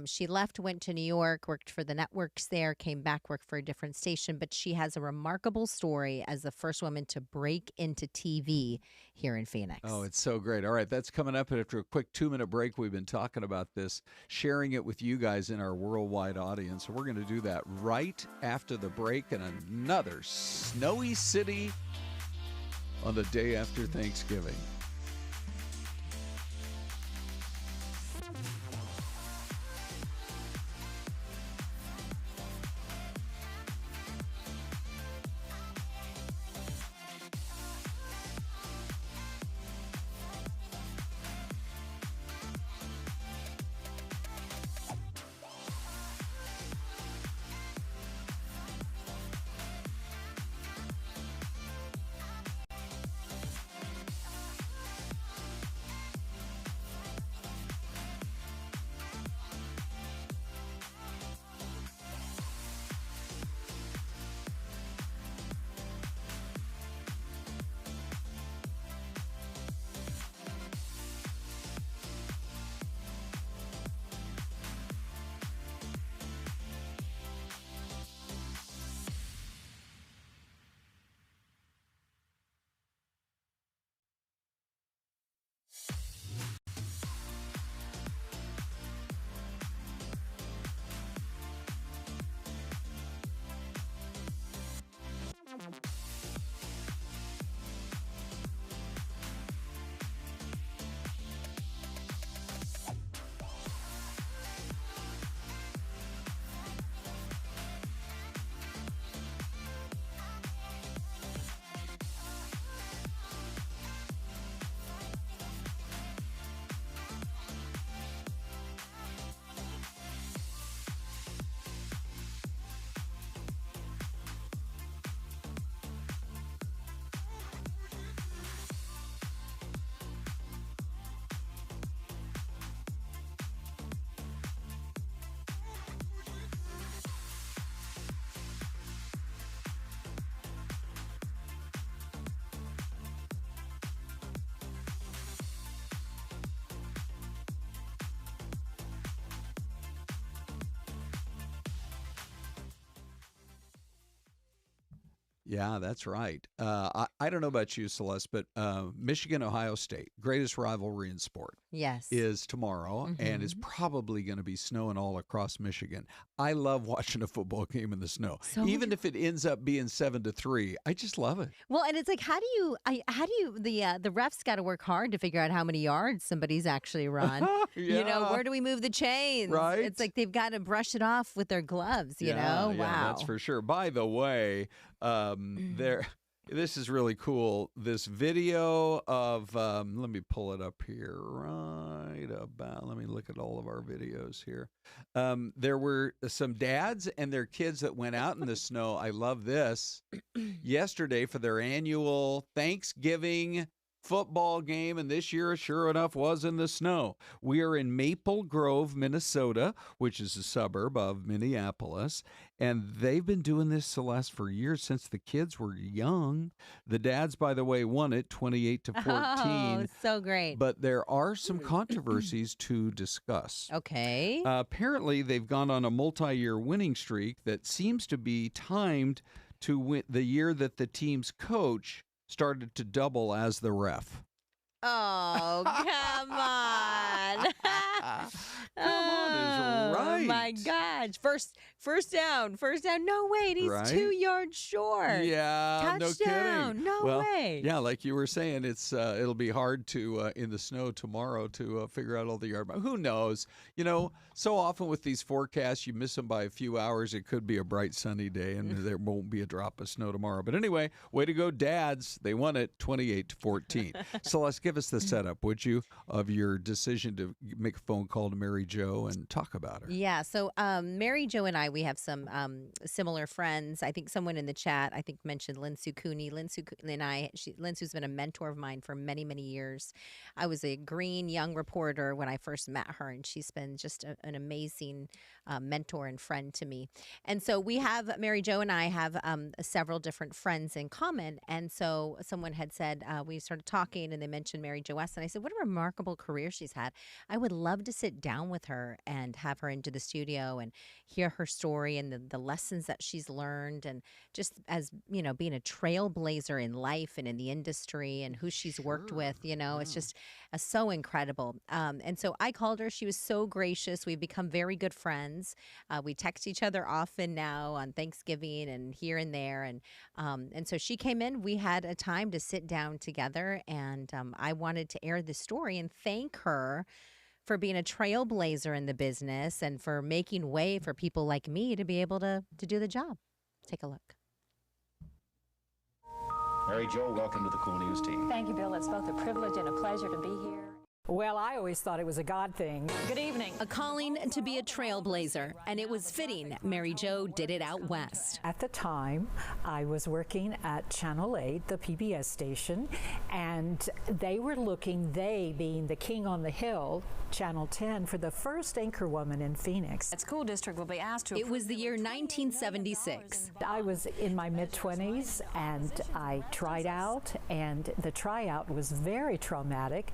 She left, went to New York, worked for the networks there, came back, worked for a different station. But she has a remarkable story as the first woman to break into TV here in Phoenix. Oh, it's so great. All right, that's coming up. And after a quick 2-minute break, we've been talking about this, sharing it with you guys in our worldwide audience. So we're going to do that right after the break in another snowy city on the day after Thanksgiving. Yeah, that's right. I don't know about you, Celeste, but Michigan, Ohio State, greatest rivalry in sport. Yes. Is tomorrow, and it's probably going to be snowing all across Michigan. I love watching a football game in the snow. Even if it ends up being 7-3, I just love it. Well, and it's like, how do you the refs got to work hard to figure out how many yards somebody's actually run. Yeah. You know, where do we move the chains? Right. It's like they've got to brush it off with their gloves, you know? Yeah, Wow. that's for sure. By the way, this is really cool. This video of, let me pull it up here right about, let me look at all of our videos here. There were some dads and their kids that went out in the snow. I love this. Yesterday for their annual Thanksgiving football game, and this year, sure enough, was in the snow. We are in Maple Grove, Minnesota, which is a suburb of Minneapolis, and they've been doing this, Celeste, for years, since the kids were young. The dads, by the way, won it 28-14. Oh, so great. But there are some controversies to discuss. Okay. Apparently, they've gone on a multi-year winning streak that seems to be timed to win the year that the team's coach started to double as the ref. Oh, come on. Come on is right. Oh, my gosh. First down. No, wait, he's Right? 2 yards short. Yeah, no Touchdown. kidding. No Well, way. Yeah, like you were saying, it'll be hard to in the snow tomorrow to figure out all the yard. Who knows? You know, so often with these forecasts, you miss them by a few hours. It could be a bright sunny day, and there won't be a drop of snow tomorrow. But anyway, way to go, dads! They won it 28-14. Celeste, give us the setup, would you, of your decision to make a phone call to Mary Jo and talk about her? Yeah, so Mary Jo and I, we have some similar friends. I think someone in the chat, I think, mentioned Lynn Cooney. Lynn Sue's been a mentor of mine for many, many years. I was a green young reporter when I first met her, and she's been just an amazing mentor and friend to me. And so Mary Jo and I have several different friends in common. And so someone had said, we started talking, and they mentioned Mary Jo West. And I said, what a remarkable career she's had. I would love to sit down with her and have her into the studio and hear her story and the lessons that she's learned, and just as, you know, being a trailblazer in life and in the industry and who she's worked with, you know, it's just so incredible. And so I called her. She was so gracious. We've become very good friends. We text each other often now on Thanksgiving and here and there. And so she came in. We had a time to sit down together, and I wanted to air the story and thank her for being a trailblazer in the business and for making way for people like me to be able to do the job. Take a look. Mary Jo, welcome to the Cool News team. Thank you, Bill. It's both a privilege and a pleasure to be here. Well, I always thought it was a God thing. Good evening. A calling to be a trailblazer, and it was fitting Mary Jo did it out west. At the time, I was working at Channel 8, the PBS station, and they were looking, they being the king on the hill, Channel 10, for the first anchor woman in Phoenix. The school district will be asked to. It was the year 1976. I was in my mid-20s, and I tried out, and the tryout was very traumatic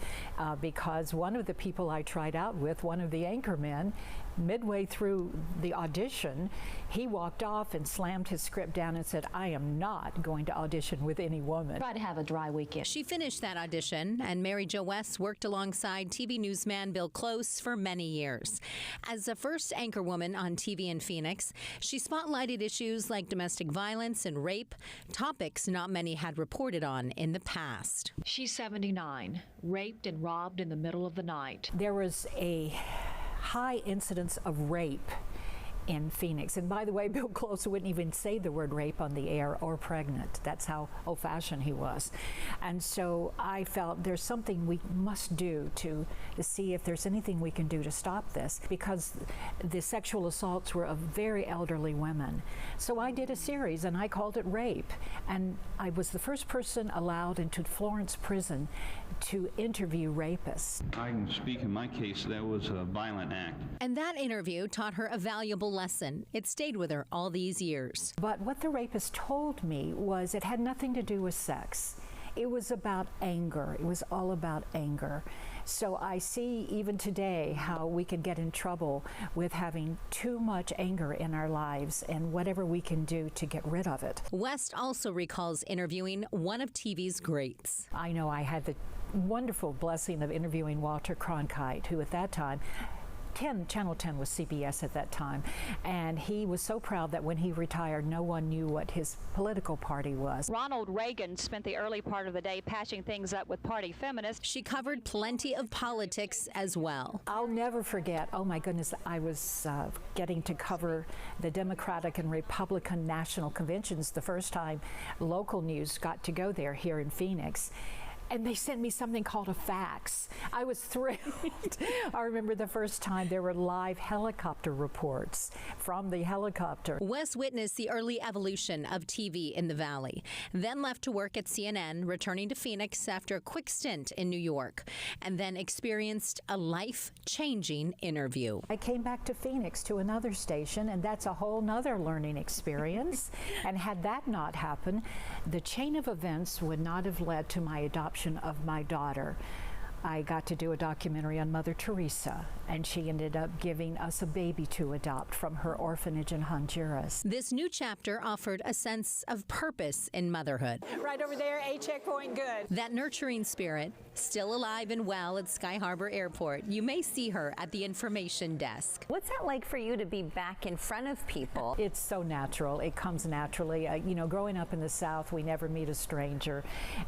because one of the people I tried out with, one of the anchormen, midway through the audition, he walked off and slammed his script down and said, I am not going to audition with any woman. Try to have a dry weekend. She finished that audition, and Mary Jo West worked alongside TV newsman Bill Close for many years. As the first anchorwoman on TV in Phoenix, she spotlighted issues like domestic violence and rape, topics not many had reported on in the past. She's 79, raped and robbed in the middle of the night. There was a high incidence of rape in Phoenix. And by the way, Bill Close wouldn't even say the word rape on the air or pregnant. That's how old-fashioned he was. And so I felt there's something we must do to see if there's anything we can do to stop this, because the sexual assaults were of very elderly women. So I did a series, and I called it Rape. And I was the first person allowed into Florence Prison to interview rapists. I can speak in my case, that was a violent act. And that interview taught her a valuable lesson. It stayed with her all these years. But what the rapist told me was it had nothing to do with sex. It was about anger. It was all about anger. So I see even today how we can get in trouble with having too much anger in our lives and whatever we can do to get rid of it. West also recalls interviewing one of TV's greats. I know I had the wonderful blessing of interviewing Walter Cronkite, who at that time, Channel 10 was CBS at that time, and he was so proud that when he retired, no one knew what his political party was. Ronald Reagan spent the early part of the day patching things up with party feminists. She covered plenty of politics as well. I'll never forget, oh my goodness, I was getting to cover the Democratic and Republican national conventions the first time local news got to go there here in Phoenix. And they sent me something called a fax. I was thrilled. I remember the first time there were live helicopter reports from the helicopter. Wes witnessed the early evolution of TV in the Valley, then left to work at CNN, returning to Phoenix after a quick stint in New York, and then experienced a life-changing interview. I came back to Phoenix to another station, and that's a whole nother learning experience. And had that not happened, the chain of events would not have led to my adoption of my daughter. I got to do a documentary on Mother Teresa, and she ended up giving us a baby to adopt from her orphanage in Honduras. This new chapter offered a sense of purpose in motherhood. Right over there, A checkpoint, good. That nurturing spirit, still alive and well at Sky Harbor Airport. You may see her at the information desk. What's that like for you to be back in front of people? It's so natural. It comes naturally. You know, growing up in the South, we never meet a stranger,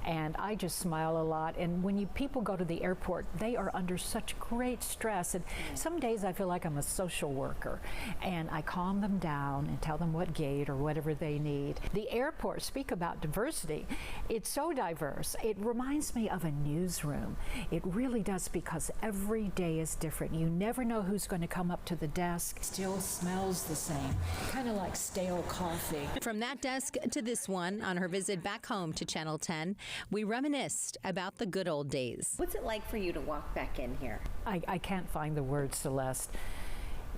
and I just smile a lot. And when people go to the airport, they are under such great stress, and some days I feel like I'm a social worker, and I calm them down and tell them what gate or whatever they need. The airport, speak about diversity, it's so diverse. It reminds me of a newsroom. It really does, because every day is different. You never know who's going to come up to the desk. Still smells the same, kind of like stale coffee. From that desk to this one, on her visit back home to Channel 10, we reminisced about the good old days. What's it like for you to walk back in here? I can't find the word, Celeste.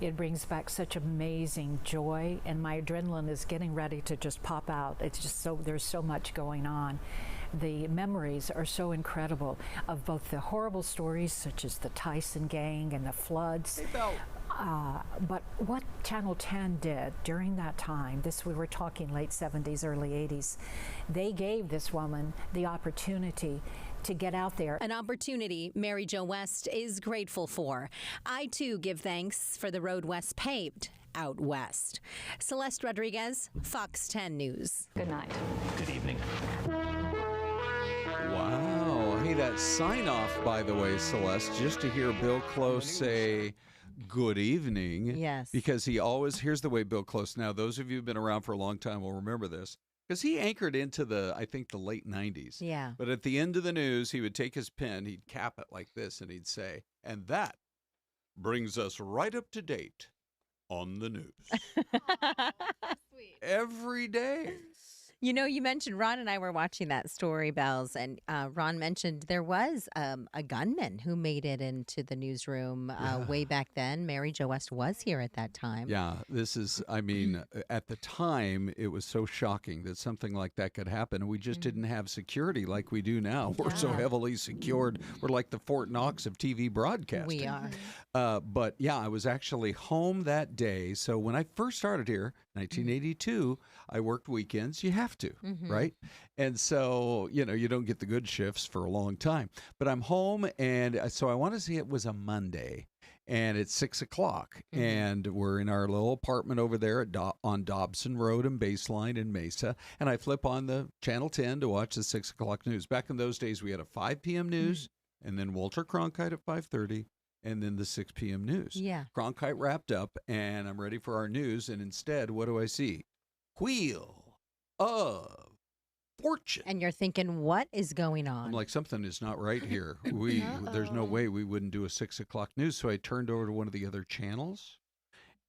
It brings back such amazing joy, and my adrenaline is getting ready to just pop out. It's just there's so much going on. The memories are so incredible of both the horrible stories, such as the Tyson gang and the floods. But what Channel 10 did during that time, we were talking late 70s, early 80s, they gave this woman the opportunity to get out there. An opportunity Mary Jo West is grateful for. I, too, give thanks for the road West paved out west. Syleste Rodriguez, Fox 10 News. Good night. Good evening. Wow. Hey, that sign off, by the way, Celeste, just to hear Bill Close say good evening. Yes. Because he always, here's the way Bill Close, now those of you who've been around for a long time will remember this, because he anchored into I think the late 90s. Yeah. But at the end of the news, he would take his pen, he'd cap it like this, and he'd say, and that brings us right up to date on the news. Sweet. Every day. You know, you mentioned Ron and I were watching that story, Bells, and Ron mentioned there was a gunman who made it into the newsroom way back then. Mary Jo West was here at that time. Yeah, this is, I mean, at the time, it was so shocking that something like that could happen. And we just didn't have security like we do now. We're so heavily secured. We're like the Fort Knox of TV broadcasting. We are. But yeah, I was actually home that day. So when I first started here, 1982, I worked weekends. You have to, right? And so, you know, you don't get the good shifts for a long time. But I'm home, and so I want to say it was a Monday, and it's 6 o'clock, and we're in our little apartment over there on Dobson Road and Baseline in Mesa, and I flip on the Channel 10 to watch the 6 o'clock news. Back in those days, we had a 5 p.m. news, and then Walter Cronkite at 5:30. And then the 6 p.m. news. Yeah. Cronkite wrapped up, and I'm ready for our news. And instead, what do I see? Wheel of Fortune. And you're thinking, what is going on? I'm like, something is not right here. There's no way we wouldn't do a 6 o'clock news. So I turned over to one of the other channels,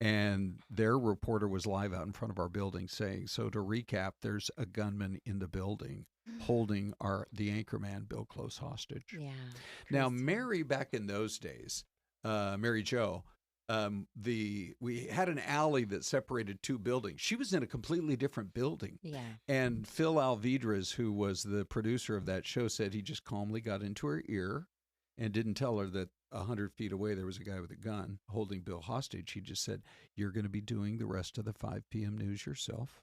and their reporter was live out in front of our building saying, so to recap, there's a gunman in the building holding the anchorman Bill Close hostage. Yeah. Now, Mary, back in those days, Mary Jo, we had an alley that separated two buildings. She was in a completely different building. Yeah. And Phil Alvidrez, who was the producer of that show, said he just calmly got into her ear and didn't tell her that 100 feet away there was a guy with a gun holding Bill hostage. He just said, "You're going to be doing the rest of the 5 p.m. news yourself."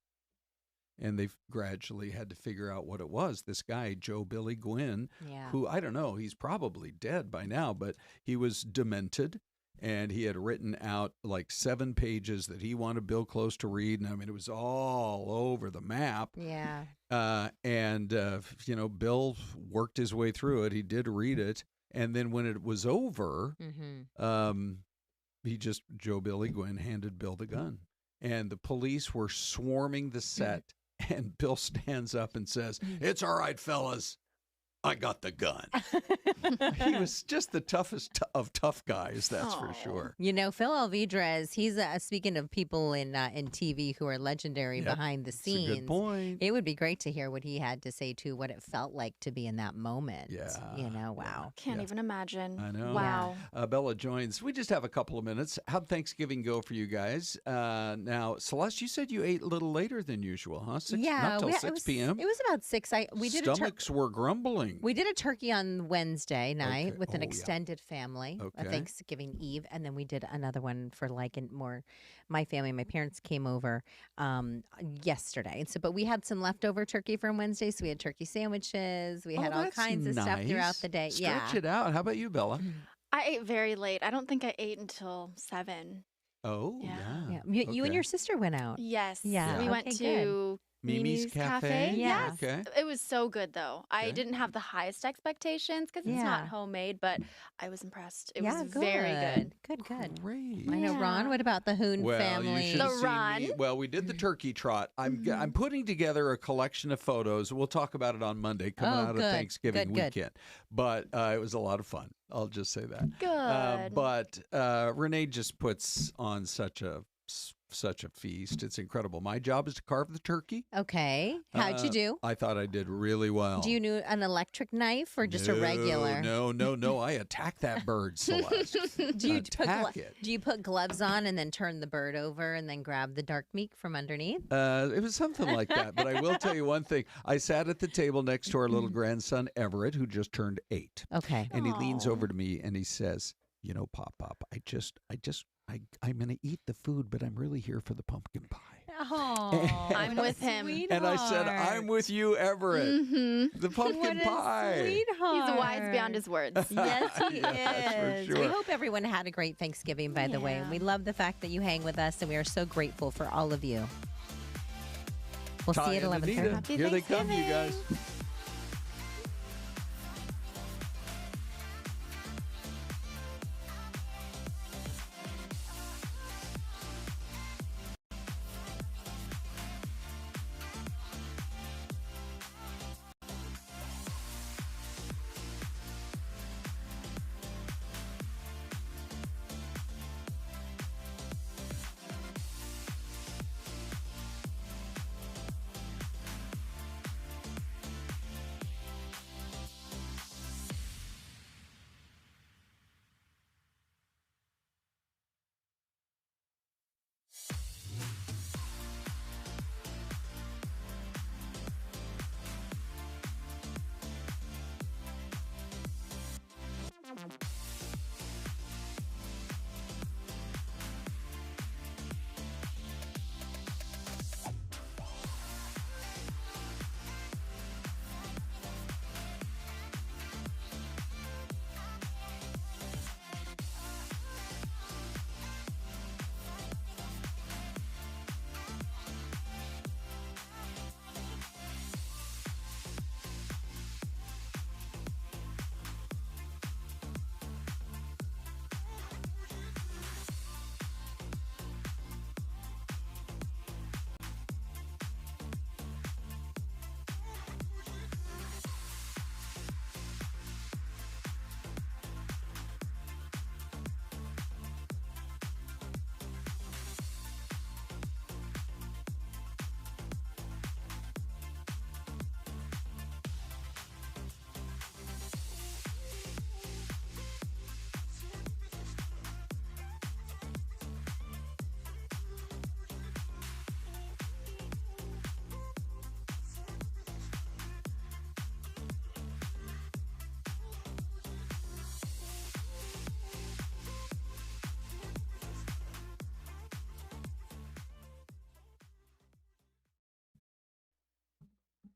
And they've gradually had to figure out what it was. This guy, Joe Billy Gwynn, who, I don't know, he's probably dead by now, but he was demented. And he had written out like 7 pages that he wanted Bill Close to read. And I mean, it was all over the map. Yeah. Bill worked his way through it. He did read it. And then when it was over, Joe Billy Gwynn handed Bill the gun. And the police were swarming the set. And Bill stands up and says, "It's all right, fellas. I got the gun." He was just the toughest of tough guys, that's for sure. You know, Phil Alvidrez, he's speaking of people in TV who are legendary behind the scenes. That's a good point. It would be great to hear what he had to say, too, what it felt like to be in that moment. Yeah. Wow. Can't even imagine. I know. Wow. Bella joins. We just have a couple of minutes. How'd Thanksgiving go for you guys? Now, Celeste, you said you ate a little later than usual, huh? Not till 6 p.m.? It was about 6. Stomachs were grumbling. We did a turkey on Wednesday night with an extended family, a Thanksgiving Eve, and then we did another one for my family. My parents came over yesterday, but we had some leftover turkey from Wednesday, so we had turkey sandwiches. We had all kinds of stuff throughout the day. Stretch it out. How about you, Bella? I ate very late. I don't think I ate until 7. Oh, yeah. You and your sister went out. Yes. Yeah. We went to Mimi's Cafe? Yes. Okay. It was so good, though. I didn't have the highest expectations because it's not homemade, but I was impressed. It was very good. Good. Great. I know, Ron. What about the Hoon family? You should have seen me. Well, we did the turkey trot. I'm putting together a collection of photos. We'll talk about it on Monday coming out of Thanksgiving weekend. But it was a lot of fun. I'll just say that. Good. But Renee just puts on such a feast. It's incredible. My job is to carve the turkey. Okay. How'd you do? I thought I did really well. Do you use an electric knife or just a regular? No. I attack that bird, Celeste. Do you put gloves on and then turn the bird over and then grab the dark meat from underneath? It was something like that. But I will tell you one thing. I sat at the table next to our little grandson, Everett, who just turned 8. Okay. And he leans over to me and he says, Pop, I'm going to eat the food, but I'm really here for the pumpkin pie. Oh, I'm with him. And I said, I'm with you, Everett. Mm-hmm. The pumpkin pie. Sweetheart. He's wise beyond his words. Yes, he is. For sure. We hope everyone had a great Thanksgiving, by the way. And we love the fact that you hang with us, and we are so grateful for all of you. We'll see you at 11:30. Here they come, you guys.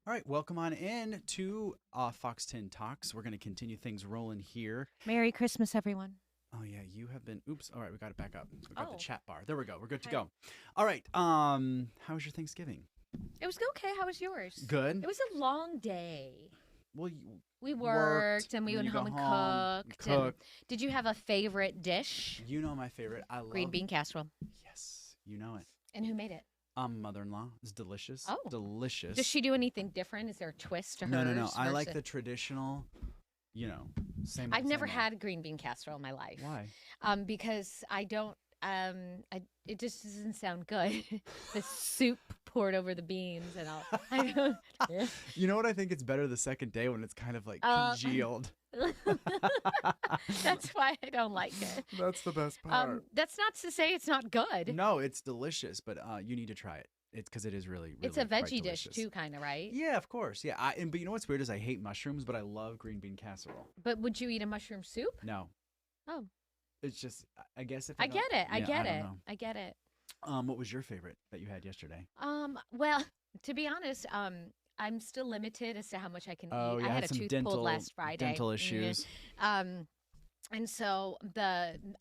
All right, welcome on in to Fox 10 Talks. We're going to continue things rolling here. Merry Christmas, everyone. Oh, yeah, you have been. Oops. All right, we got it back up. We got the Oh. chat bar. There we go. We're good to go. All right. How was your Thanksgiving? It was okay. How was yours? Good. It was a long day. Well, we worked and we then went you go home and home, you cooked. and cooked. Did you have a favorite dish? You know my favorite. I love Green bean casserole. Yes, you know it. And who made it? Mother-in-law. It's delicious. Oh. Delicious. Does she do anything different? Is there a twist to hers? No. I like versus- the traditional, same. I've old, never same old. had a green bean casserole in my life. Why? Because I don't. It just doesn't sound good. The soup poured over the beans and all. I don't. You know what? I think it's better the second day when it's kind of like congealed. That's why I don't like it. That's the best part. That's not to say it's not good. No, it's delicious, but you need to try it. It's because it is really It's a quite veggie dish delicious. too, kind of, right? Yeah, of course. Yeah, but you know what's weird is I hate mushrooms, but I love green bean casserole. But would you eat a mushroom soup? No, Oh, it's just I guess if I get it. I yeah, get don't it. know. I get it. What was your favorite that you had yesterday? Well, to be honest, I'm still limited as to how much I can Oh, eat. yeah, I I had had a some tooth dental- pulled last Friday. dental issues. And so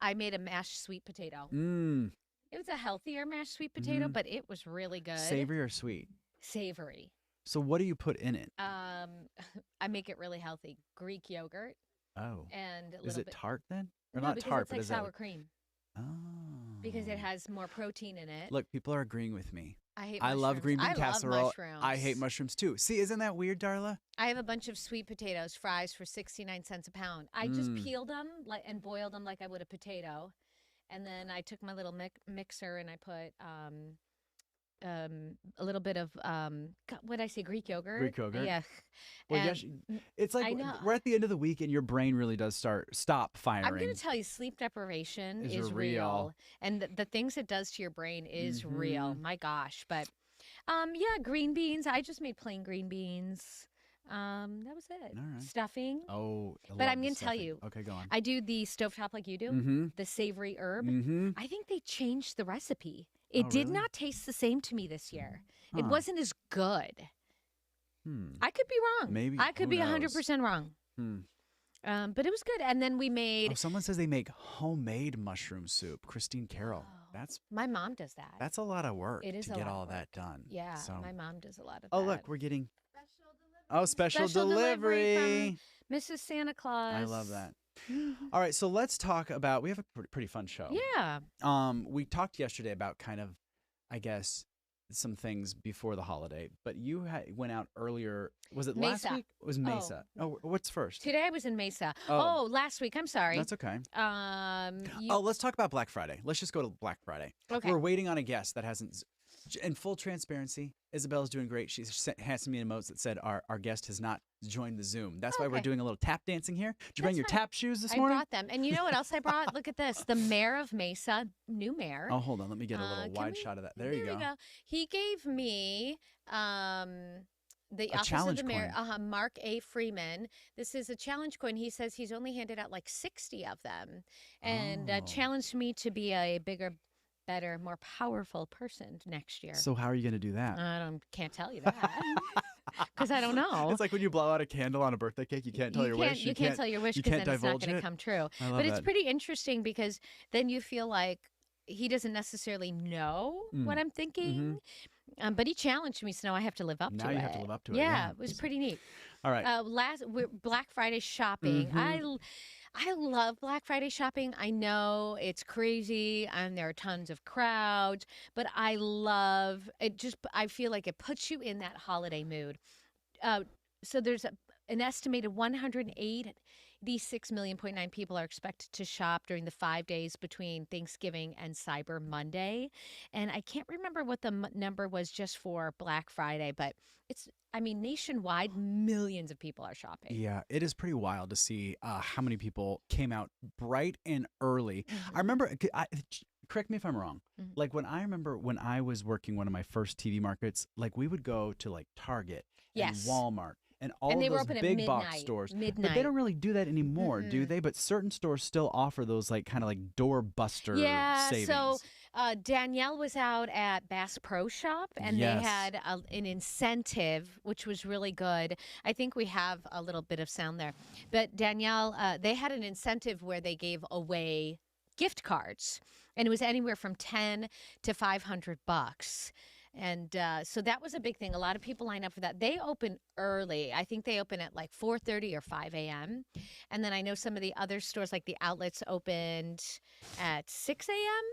I made a mashed sweet potato. It was a healthier mashed sweet potato, but it was really good. Savory or sweet? Savory. So what do you put in it? I make it really healthy. Greek yogurt. Oh, And a is little it bit tart then? Or no, not because tart, it's but like is that sour cream. Oh. Because it has more protein in it. Look, people are agreeing with me. I hate love mushrooms. green bean I love casserole. mushrooms. I hate mushrooms too. See, isn't that weird, Darla? I have a bunch of sweet potatoes, fries for 69 cents a pound. I just peeled them and boiled them like I would a potato. And then I took my little mixer and I put a little bit of, what did I say, Greek yogurt? Greek yogurt. Yeah. Well, And yes, it's like I know. we're at the end of the week and your brain really does stop firing. I'm going to tell you, sleep deprivation Is is real. real. And the things it does to your brain is real. My gosh. But, yeah, green beans. I just made plain green beans. That was it. All right. Stuffing. Oh, But I'm going to tell you. Okay, go on. I do the stovetop like you do, Mhm. the savory herb. Mhm. I think they changed the recipe. It Oh, did really? not taste the same to me this year. It Huh. wasn't as good. I could be wrong. Maybe. I could Who be knows? 100% wrong. But it was good. And then we made. Oh, someone says they make homemade mushroom soup. Christine Carroll. My mom does that. That's a lot of work It is to a get lot all of that done. Yeah, So. my mom does a lot of Oh, that. look, we're getting. Special delivery delivery. from Mrs. Santa Claus. I love that. All right, so let's talk about. We have a pretty fun show. Yeah. We talked yesterday about kind of, I guess, some things before the holiday, but you went out earlier. Was it last Mesa. week? It was Mesa. Oh, what's first? Today I was in Mesa. Oh. Oh, last week. I'm sorry. That's okay. You- Let's talk about Black Friday. Let's just go to Black Friday. Okay. We're waiting on a guest that hasn't. In full transparency, Isabella's doing great. She's sent me emotes that said our guest has not joined the Zoom. That's why we're Okay. doing a little tap dancing here. Did you bring That's your fine. tap shoes this I morning? brought them. And you know what else I brought? Look at this. The mayor of Mesa, new mayor. Oh, hold on. Let me get a little Can wide we- shot of that. There you we go. go. He gave me the A office challenge of the mayor, coin. Mark A. Freeman. This is a challenge coin. He says he's only handed out like 60 of them, and Oh. challenged me to be a bigger, better, more powerful person next year. So how are you going to do that? Can't tell you that because I don't know. It's like when you blow out a candle on a birthday cake, you can't tell your wish. You can't tell your wish you because can't then it's not divulge going to it. come true. I love But it's that. pretty interesting because then you feel like he doesn't necessarily know what I'm thinking. But he challenged me, so now I have to live up to it. Now you have to live up to it, Yeah, yeah. it was pretty neat. All right. Black Friday shopping. Mhm. I love Black Friday shopping. I know it's crazy and there are tons of crowds, but I love it. I feel like it puts you in that holiday mood. So there's an estimated 186.9 million people are expected to shop during the 5 days between Thanksgiving and Cyber Monday. And I can't remember what the number was just for Black Friday, but nationwide, millions of people are shopping. Yeah, it is pretty wild to see how many people came out bright and early. I remember, correct me if I'm wrong, like when I was working one of my first TV markets, like we would go to like Target and Yes. Walmart and all And they of were those open at big box midnight, stores. But midnight. they don't really do that anymore, do they? But certain stores still offer those like kind of like doorbuster Yeah, savings. so Danielle was out at Bass Pro Shop, and Yes. they had an incentive, which was really good. I think we have a little bit of sound there. But Danielle, they had an incentive where they gave away gift cards, and it was anywhere from $10 to $500. And so that was a big thing. A lot of people line up for that. They open early. I think they open at like 4:30 or 5 a.m. And then I know some of the other stores, like the outlets, opened at 6 a.m.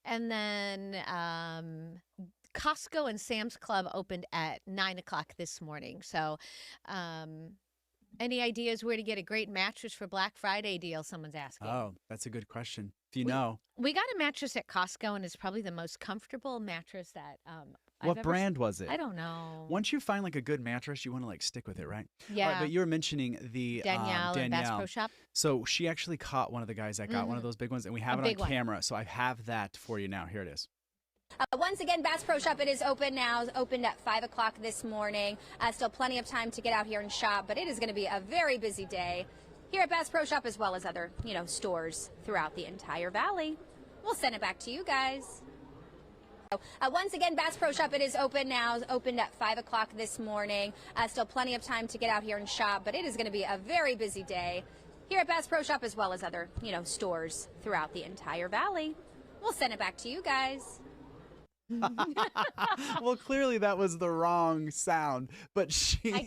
And then Costco and Sam's Club opened at 9 o'clock this morning. So any ideas where to get a great mattress for Black Friday deal? Someone's asking. Oh, that's a good question. If you know. We got a mattress at Costco, and it's probably the most comfortable mattress that What brand was it? I don't know. Once you find like a good mattress, you want to like stick with it, right? Yeah. All right, but you were mentioning the Danielle and Bass Pro Shop. So she actually caught one of the guys that got one of those big ones, and we have A it on big one. camera. So I have that for you now. Here it is. Once again, Bass Pro Shop, it is open now. It's opened at 5 o'clock this morning. Still plenty of time to get out here and shop, but it is going to be a very busy day here at Bass Pro Shop, as well as other, stores throughout the entire valley. We'll send it back to you guys. Once again, Bass Pro Shop, it is open now. It's opened at 5 o'clock this morning. Still plenty of time to get out here and shop, but it is going to be a very busy day here at Bass Pro Shop, as well as other, stores throughout the entire valley. We'll send it back to you guys. Well, clearly that was the wrong sound, but she. I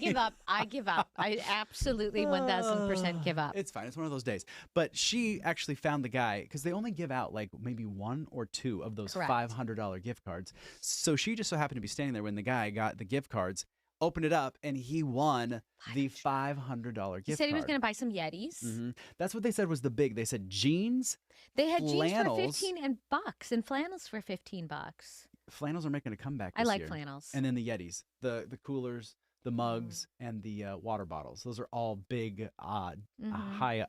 give up. I absolutely 1,000% give up. It's fine. It's one of those days. But she actually found the guy because they only give out like maybe one or two of those Correct. $500 gift cards. So she just so happened to be standing there when the guy got the gift cards, opened it up, and he won the $500 gift card. He said he was going to buy some Yetis. Mm-hmm. That's what they said was the big. They said jeans. They had flannels. jeans for 15 and bucks, and flannels for $15. Flannels are making a comeback I this like year. flannels. And then the Yetis, the coolers, the mugs, and the water bottles. Those are all big, high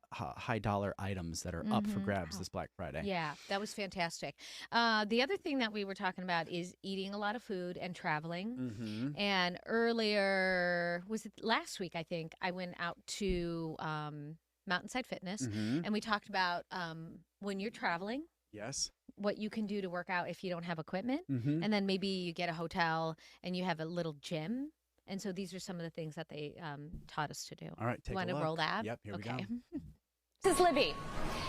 dollar items that are up for grabs this Black Friday. Yeah, that was fantastic. The other thing that we were talking about is eating a lot of food and traveling. Mm-hmm. And earlier, was it last week, I think, I went out to Mountainside Fitness, and we talked about when you're traveling. Yes. What you can do to work out if you don't have equipment. Mm-hmm. And then maybe you get a hotel and you have a little gym. And so these are some of the things that they taught us to do. All right, take Want a to look. roll that? Yep, here we go. This is Libby.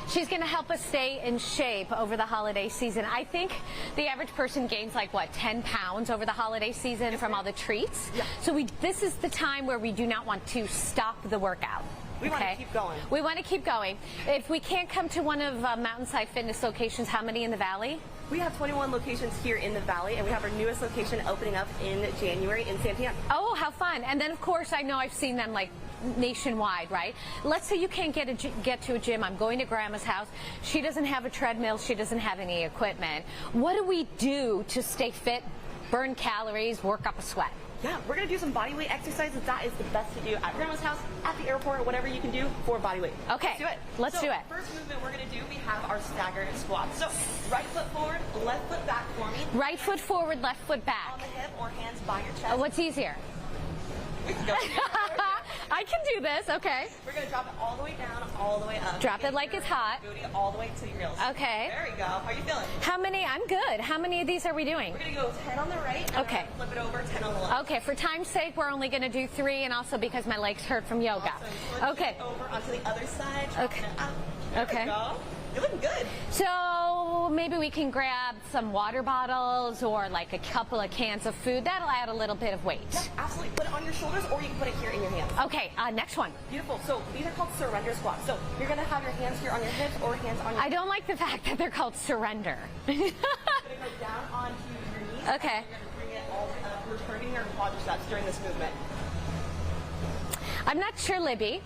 She's going to help us stay in shape over the holiday season. I think the average person gains 10 pounds over the holiday season from all the treats. Yeah. So this is the time where we do not want to stop the workout. We want to keep going. We want to keep going. If we can't come to one of Mountainside Fitness locations, how many in the Valley? We have 21 locations here in the Valley, and we have our newest location opening up in January in Santan. Oh, how fun. And then, of course, I know I've seen them nationwide, right? Let's say you can't get to a gym. I'm going to Grandma's house. She doesn't have a treadmill. She doesn't have any equipment. What do we do to stay fit, burn calories, work up a sweat? Yeah, we're going to do some body weight exercises. That is the best to do at Grandma's house, at the airport, whatever you can do for body weight. Okay, let's do it. Let's do it. First movement we're going to do, we have our staggered squats. So right foot forward, left foot back for me. Right foot forward, left foot back. On the hip or hands by your chest. What's easier? We can go. I can do this, okay. We're going to drop it all the way down, all the way up. Drop it like it's hot. Booty all the way to your heels. Okay. There we go. How are you feeling? How many? I'm good. How many of these are we doing? We're going to go 10 on the right. And okay. Flip it over, 10 on the left. Okay, for time's sake, we're only going to do 3, and also because my legs hurt from yoga. Awesome. Okay. Over onto the other side. Okay. There we go. You're looking good. So maybe we can grab some water bottles or a couple of cans of food. That'll add a little bit of weight. Yeah, absolutely. Put it on your shoulders, or you can put it here in your hands. Okay, next one. Beautiful. So these are called surrender squats. So you're going to have your hands here on your hips or hands on your I don't like the fact that they're called surrender. You're going to go down onto your knees. Okay. You're going to bring it all the way up. We're targeting your quadriceps during this movement. I'm not sure, Libby,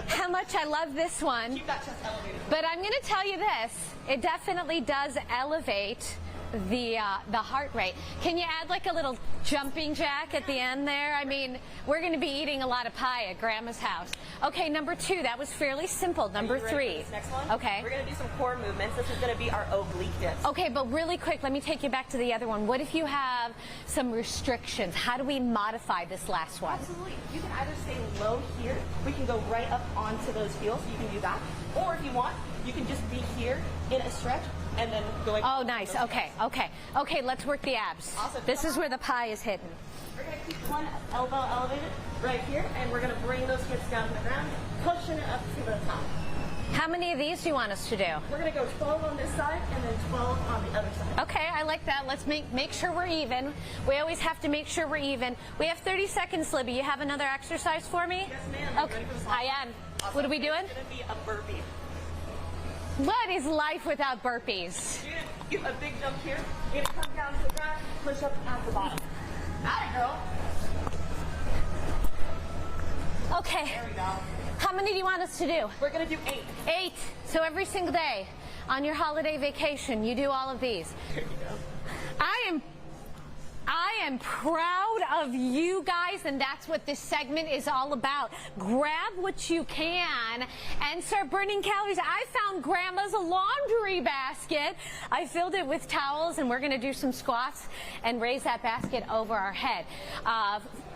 how much I love this one. Keep that chest elevated. But I'm going to tell you this. It definitely does elevate the heart rate. Can you add a little jumping jack at the end there? I mean, we're going to be eating a lot of pie at Grandma's house. Okay, number 2, that was fairly simple. Number 3. This next one? Okay. We're going to do some core movements. This is going to be our oblique dips. Okay, but really quick, let me take you back to the other one. What if you have some restrictions? How do we modify this last one? Absolutely. You can either stay low here. We can go right up onto those heels. You can do that. Or if you want, you can just be here in a stretch, and then going. Oh, nice. Okay, okay. Okay, let's work the abs. Awesome. This is where the pie is hidden. We're going to keep one elbow elevated right here, and we're going to bring those hips down to the ground, pushing it up to the top. How many of these do you want us to do? We're going to go 12 on this side and then 12 on the other side. Okay, I like that. Let's make sure we're even. We always have to make sure we're even. We have 30 seconds, Libby. You have another exercise for me? Yes, ma'am. Okay, I am. Awesome. What are we doing? It's going to be a burpee. What is life without burpees? You're going to do a big jump here. You're going to come down to the ground, push up at the bottom. Got it, girl. Okay. There we go. How many do you want us to do? We're going to do 8. 8. So every single day on your holiday vacation, you do all of these. There you go. I am proud of you guys, and that's what this segment is all about. Grab what you can and start burning calories. I found Grandma's laundry basket. I filled it with towels, and we're going to do some squats and raise that basket over our head.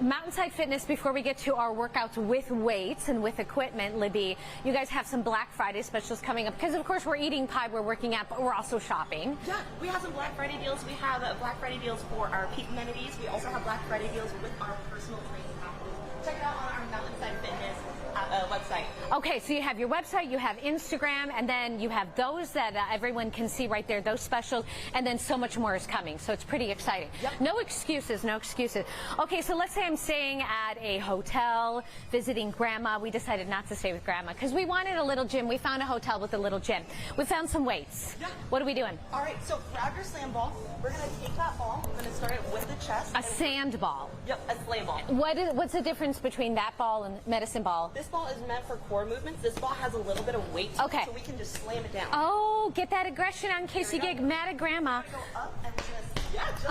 Mountainside Fitness, before we get to our workouts with weights and with equipment, Libby, you guys have some Black Friday specials coming up because, of course, we're eating pie, we're working out, but we're also shopping. Yeah, we have some Black Friday deals. We have Black Friday deals for our peak amenities. We also have Black Friday deals with our personal training packages. Check it out on our Mountainside Fitness website. Okay, so you have your website, you have Instagram, and then you have those that everyone can see right there, those specials, and then so much more is coming. So it's pretty exciting. Yep. No excuses, no excuses. Okay, so let's say I'm staying at a hotel, visiting Grandma. We decided not to stay with Grandma because we wanted a little gym. We found a hotel with a little gym. We found some weights. Yeah. What are we doing? All right, so grab your slam ball. We're going to take that ball. We're going to start it with the chest. A sand ball. Yep, a slam ball. What's the difference between that ball and medicine ball? This ball is meant for core movements. This ball has a little bit of weight to it, so we can just slam it down. Oh, get that aggression out in case you get mad at Grandma. We're going to go up and we're going to, yeah, just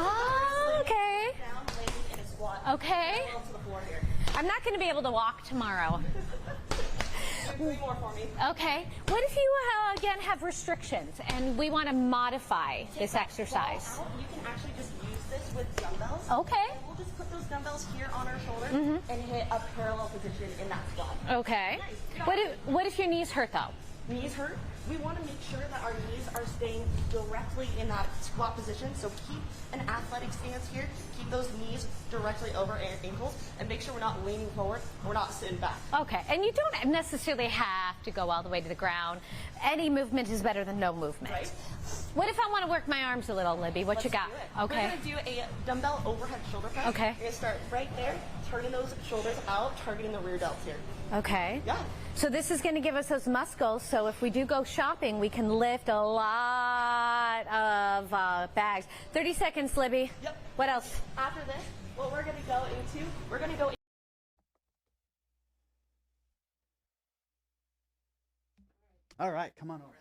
okay. down, landing in a squat. Okay. To the floor here. I'm not going to be able to walk tomorrow. Do 3 more for me. Okay. What if you, again, have restrictions and we want to modify this exercise? You can actually just use this with dumbbells. Okay. And we'll just put those dumbbells here on our shoulders and hit a parallel position in that squat. Okay. Nice. What if your knees hurt, though? Knees hurt? We want to make sure that our knees are staying directly in that squat position. So keep an athletic stance here. Keep those knees directly over our ankles and make sure we're not leaning forward. We're not sitting back. Okay. And you don't necessarily have to go all the way to the ground. Any movement is better than no movement. Right. What if I want to work my arms a little, Libby? What you got? Okay. We're going to do a dumbbell overhead shoulder press. Okay. We're going to start right there, turning those shoulders out, targeting the rear delts here. Okay. Yeah. So this is going to give us those muscles, so if we do go shopping, we can lift a lot of bags. 30 seconds, Libby. Yep. What else? After this, what we're going to go into, we're going to go All right, come on over.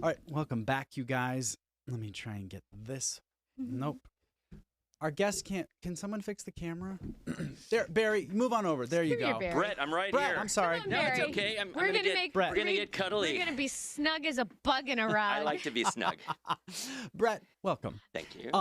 All right, welcome back, you guys. Let me try and get this. Nope. Our guest can't. Can someone fix the camera? There, Barry, move on over. There you Come here, go. Barry. Brett, I'm right Brett, here. I'm sorry. Come on, No, it's Barry. okay. We're gonna get cuddly. We're gonna be snug as a bug in a rug. I like to be snug. Brett, welcome. Thank you.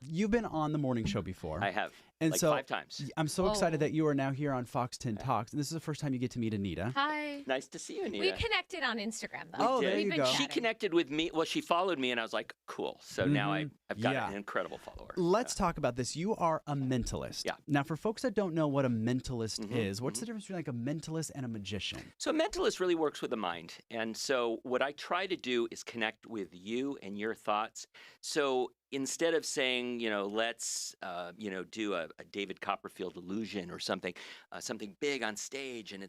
You've been on the morning show before. I have. And like so 5 times. I'm so excited Oh. that you are now here on Fox 10 Talks. And this is the first time you get to meet Anita. Hi. Nice to see you, Anita. We connected on Instagram, though. Oh, there We've you been go. She chatting. connected with me. Well, she followed me, and I was like, cool. So now I've got Yeah. an incredible follower. Let's talk about this. You are a mentalist. Yeah. Now, for folks that don't know what a mentalist is, what's the difference between like a mentalist and a magician? So a mentalist really works with the mind. And so what I try to do is connect with you and your thoughts. So instead of saying, let's, do a David Copperfield illusion or something big on stage, and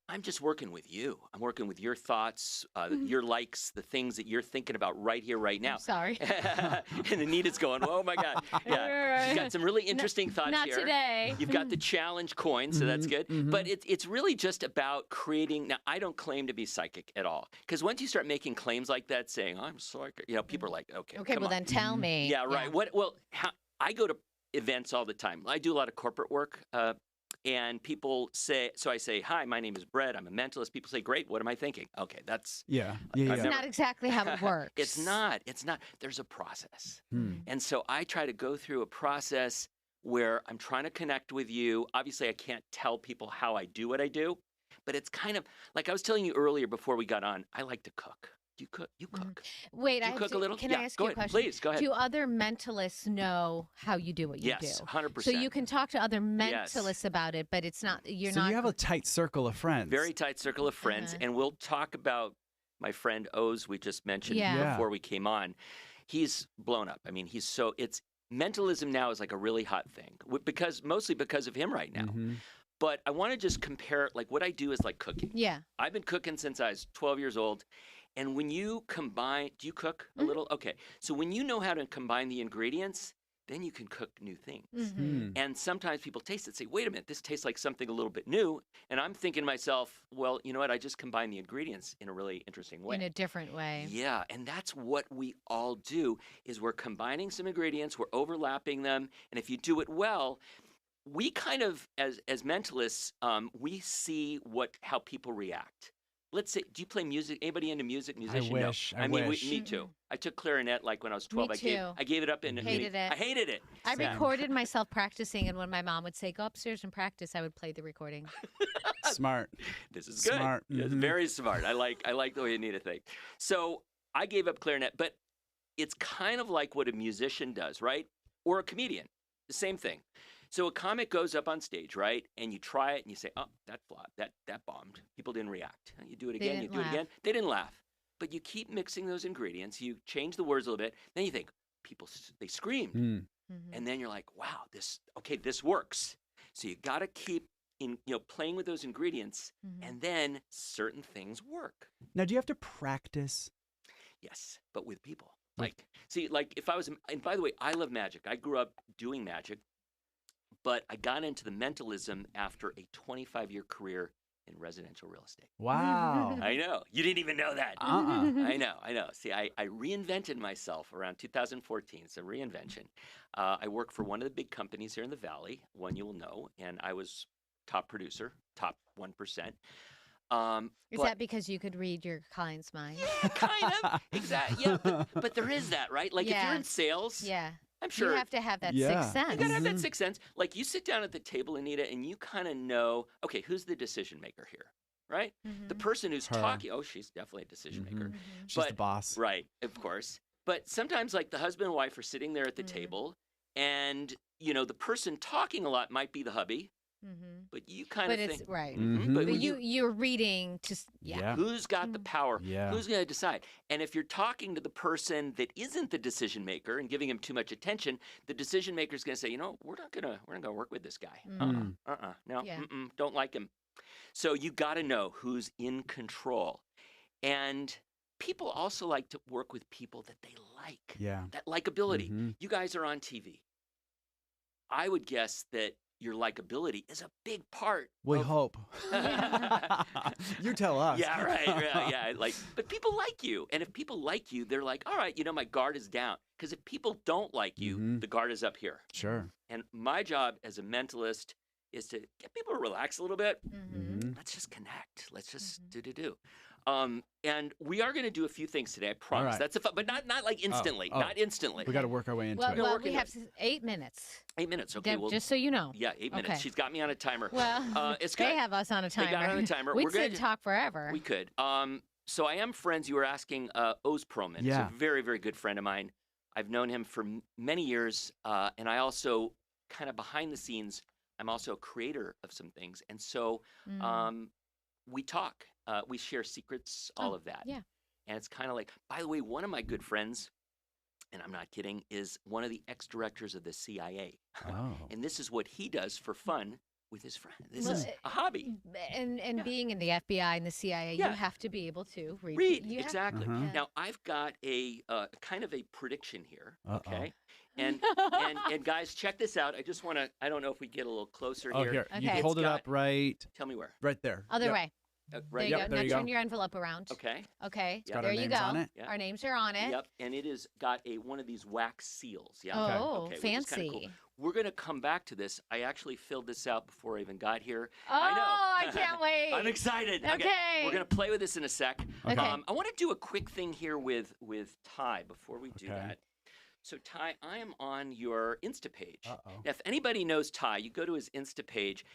I'm just working with you. I'm working with your thoughts, your likes, the things that you're thinking about right here, right now. I'm sorry. And Anita's going, oh my God. Yeah. You've got some really interesting thoughts not here. today. You've got the challenge coin, so that's good. But it's really just about creating. Now, I don't claim to be psychic at all. Because once you start making claims like that, saying, I'm psychic, people are like, okay, Okay, come well, on. then tell me. Yeah, right. I go to events all the time. I do a lot of corporate work. And people say, so I say, hi, my name is Brett. I'm a mentalist. People say, great, what am I thinking? Okay, that's. Yeah. It's not exactly how it works. It's not. There's a process. And so I try to go through a process where I'm trying to connect with you. Obviously, I can't tell people how I do what I do, but it's kind of like I was telling you earlier before we got on, I like to cook. You cook. You cook. Wait, Do you cook a little? Can Yeah, I ask go you a ahead. question? Please, go ahead. Do other mentalists know how you do what you Yes, do? 100%. So you can talk to other mentalists about it, but it's not. You're So not. you have a tight circle of friends. Very tight circle of friends, and we'll talk about my friend Oz we just mentioned before we came on. He's blown up. I mean, mentalism now is like a really hot thing mostly because of him right now. But I want to just compare, like what I do is like cooking. Yeah. I've been cooking since I was 12 years old. And when you combine, do you cook a little? Okay. So when you know how to combine the ingredients, then you can cook new things. And sometimes people taste it, say, wait a minute, this tastes like something a little bit new. And I'm thinking to myself, well, you know what? I just combined the ingredients in a really interesting way. In a different way. Yeah. And that's what we all do is we're combining some ingredients, we're overlapping them. And if you do it well, we kind of, as mentalists, we see how people react. Let's say, do you play music? Anybody into music? Musician? I wish. No. I mean, me too. I took clarinet like when I was 12. Me too. I gave it up in Hated it. I hated it. I recorded myself practicing, and when my mom would say, go upstairs and practice, I would play the recording. Smart. This is good. Smart. It's very smart. I like the way Anita thinks. So I gave up clarinet, but it's kind of like what a musician does, right? Or a comedian. The same thing. So a comic goes up on stage, right? And you try it and you say, oh, that flopped. That bombed. People didn't react. And you do it again, you do it again. They didn't laugh. But you keep mixing those ingredients. You change the words a little bit. Then you think, they screamed. And then you're like, wow, this works. So you got to keep playing with those ingredients, and then certain things work. Now, do you have to practice? Yes, but with people. If I was, and by the way, I love magic. I grew up doing magic. But I got into the mentalism after a 25-year career in residential real estate. Wow. I know. You didn't even know that. I know. See, I reinvented myself around 2014. It's a reinvention. I work for one of the big companies here in the Valley, one you'll know, and I was top producer, top 1%. Is that because you could read your client's mind? Yeah, kind of. Exactly. Yeah, but there is that, right? Like if you're in sales, I'm sure you have to have that sixth sense. You gotta have that sixth sense. Like you sit down at the table, Anita, and you kind of know, okay, who's the decision maker here, right? The person who's talking. Oh, she's definitely a decision maker. She's the boss, right? Of course. But sometimes, like the husband and wife are sitting there at the table, and the person talking a lot might be the hubby. But you kind of think, it's right. But you're reading to who's got the power? Yeah. Who's going to decide? And if you're talking to the person that isn't the decision maker and giving him too much attention, the decision maker is going to say, we're not gonna work with this guy. No, don't like him. So you got to know who's in control, and people also like to work with people that they like. Yeah, that likability. You guys are on TV. I would guess that your likability is a big part. We hope. You tell us. Yeah, right. Yeah, like, but people like you, and if people like you, they're like, all right, my guard is down. Because if people don't like you, the guard is up here. Sure. And my job as a mentalist is to get people to relax a little bit. Let's just connect. Let's just do. And we are going to do a few things today. I promise. Right. That's but not like instantly. Not instantly. We got to work our way into it. Well, we have 8 minutes. 8 minutes. Okay. Well, just so you know. Yeah, 8 minutes. Okay. She's got me on a timer. Well, it's good. They have us on a timer. They got on a timer. We'd sit and talk forever. We could. So I am friends. You were asking Oz Perlman. Yeah. He's a very, very good friend of mine. I've known him for many years, and I also kind of behind the scenes. I'm also a creator of some things, and so we talk. We share secrets, all of that. Yeah. And it's kind of like, by the way, one of my good friends, and I'm not kidding, is one of the ex-directors of the CIA. Oh. And this is what he does for fun with his friend. This is a hobby. And being in the FBI and the CIA, you have to be able to read. You Exactly. have, Now, I've got a kind of a prediction here. Okay. And guys, check this out. I just want to, I don't know if we get a little closer here. Here. You hold it up right. Tell me where. Right there. Other way. Right. There you go. Now turn your envelope around. Okay. Okay. Got There our you names go. on it? Yeah. Our names are on it. Yep. And it has got one of these wax seals. Yeah. Oh, which is kinda fancy. cool. We're going to come back to this. I actually filled this out before I even got here. Oh, I know. I can't wait. I'm excited. Okay. We're going to play with this in a sec. Okay. I want to do a quick thing here with Ty before we do that. So, Ty, I am on your Insta page. Now, if anybody knows Ty, you go to his Insta page.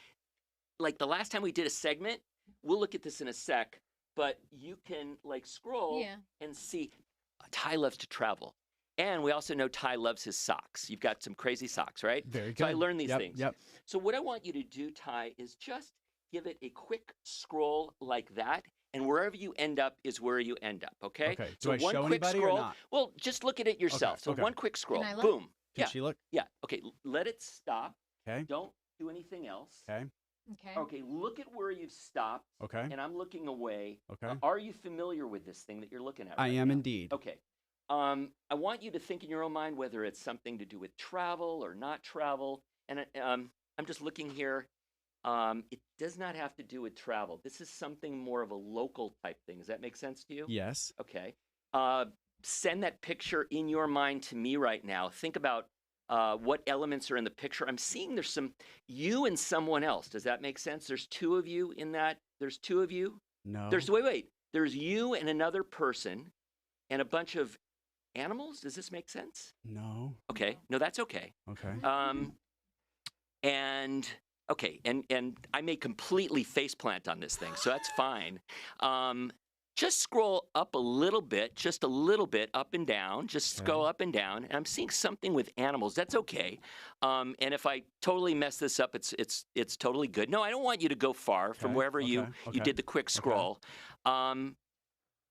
Like the last time we did a segment, we'll look at this in a sec, but you can like scroll and see Ty loves to travel. And we also know Ty loves his socks. You've got some crazy socks, right? Very good. So I learned these Yep, things. Yep. So what I want you to do, Ty, is just give it a quick scroll like that. And wherever you end up is where you end up, okay? Okay. So Do I one show quick anybody or scroll. not? Well, just look at it yourself. Okay, So okay. one quick scroll. Can I look? Boom. Can she look? Yeah. Okay. Let it stop. Okay. Don't do anything else. Okay. Okay. Okay. Look at where you've stopped. Okay. And I'm looking away. Okay. Are you familiar with this thing that you're looking at? I right am now? indeed. Okay. I want you to think in your own mind whether it's something to do with travel or not travel. And I'm just looking here. It does not have to do with travel. This is something more of a local type thing. Does that make sense to you? Yes. Okay. Send that picture in your mind to me right now. Think about what elements are in the picture. I'm seeing there's some you and someone else. Does that make sense? There's two of you in that. There's two of you. No. Wait. There's you and another person and a bunch of animals. Does this make sense? No. Okay. No, that's okay. Okay. And okay, and I may completely faceplant on this thing, so that's fine. Just scroll up a little bit, just a little bit, up and down. Just scroll up and down, and I'm seeing something with animals. That's okay. And if I totally mess this up, it's totally good. No, I don't want you to go far from wherever you did the quick scroll.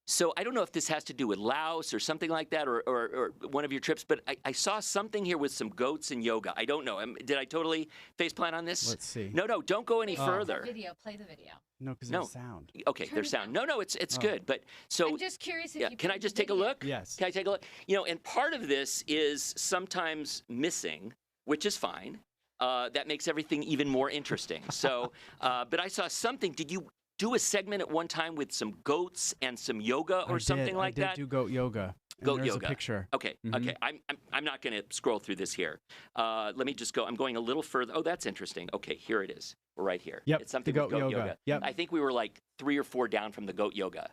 So I don't know if this has to do with Laos or something like that, or one of your trips, but I saw something here with some goats and yoga. I don't know. Did I totally faceplant on this? Let's see. No, don't go any further. Play the video. No, because there's sound. Okay, there's sound. No, it's good. But so I'm just curious if you can I just take a look? Yes. Can I take a look? And part of this is sometimes missing, which is fine. That makes everything even more interesting. So, but I saw something. Did you do a segment at one time with some goats and some yoga or something like that? I did do goat yoga. Goat there's yoga. A picture. Okay. Okay. I'm not going to scroll through this here. Let me just go. I'm going a little further. Oh, that's interesting. Okay, here it is. We're right here. Yep. It's something the with goat yoga. Yep. I think we were like 3 or 4 down from the goat yoga.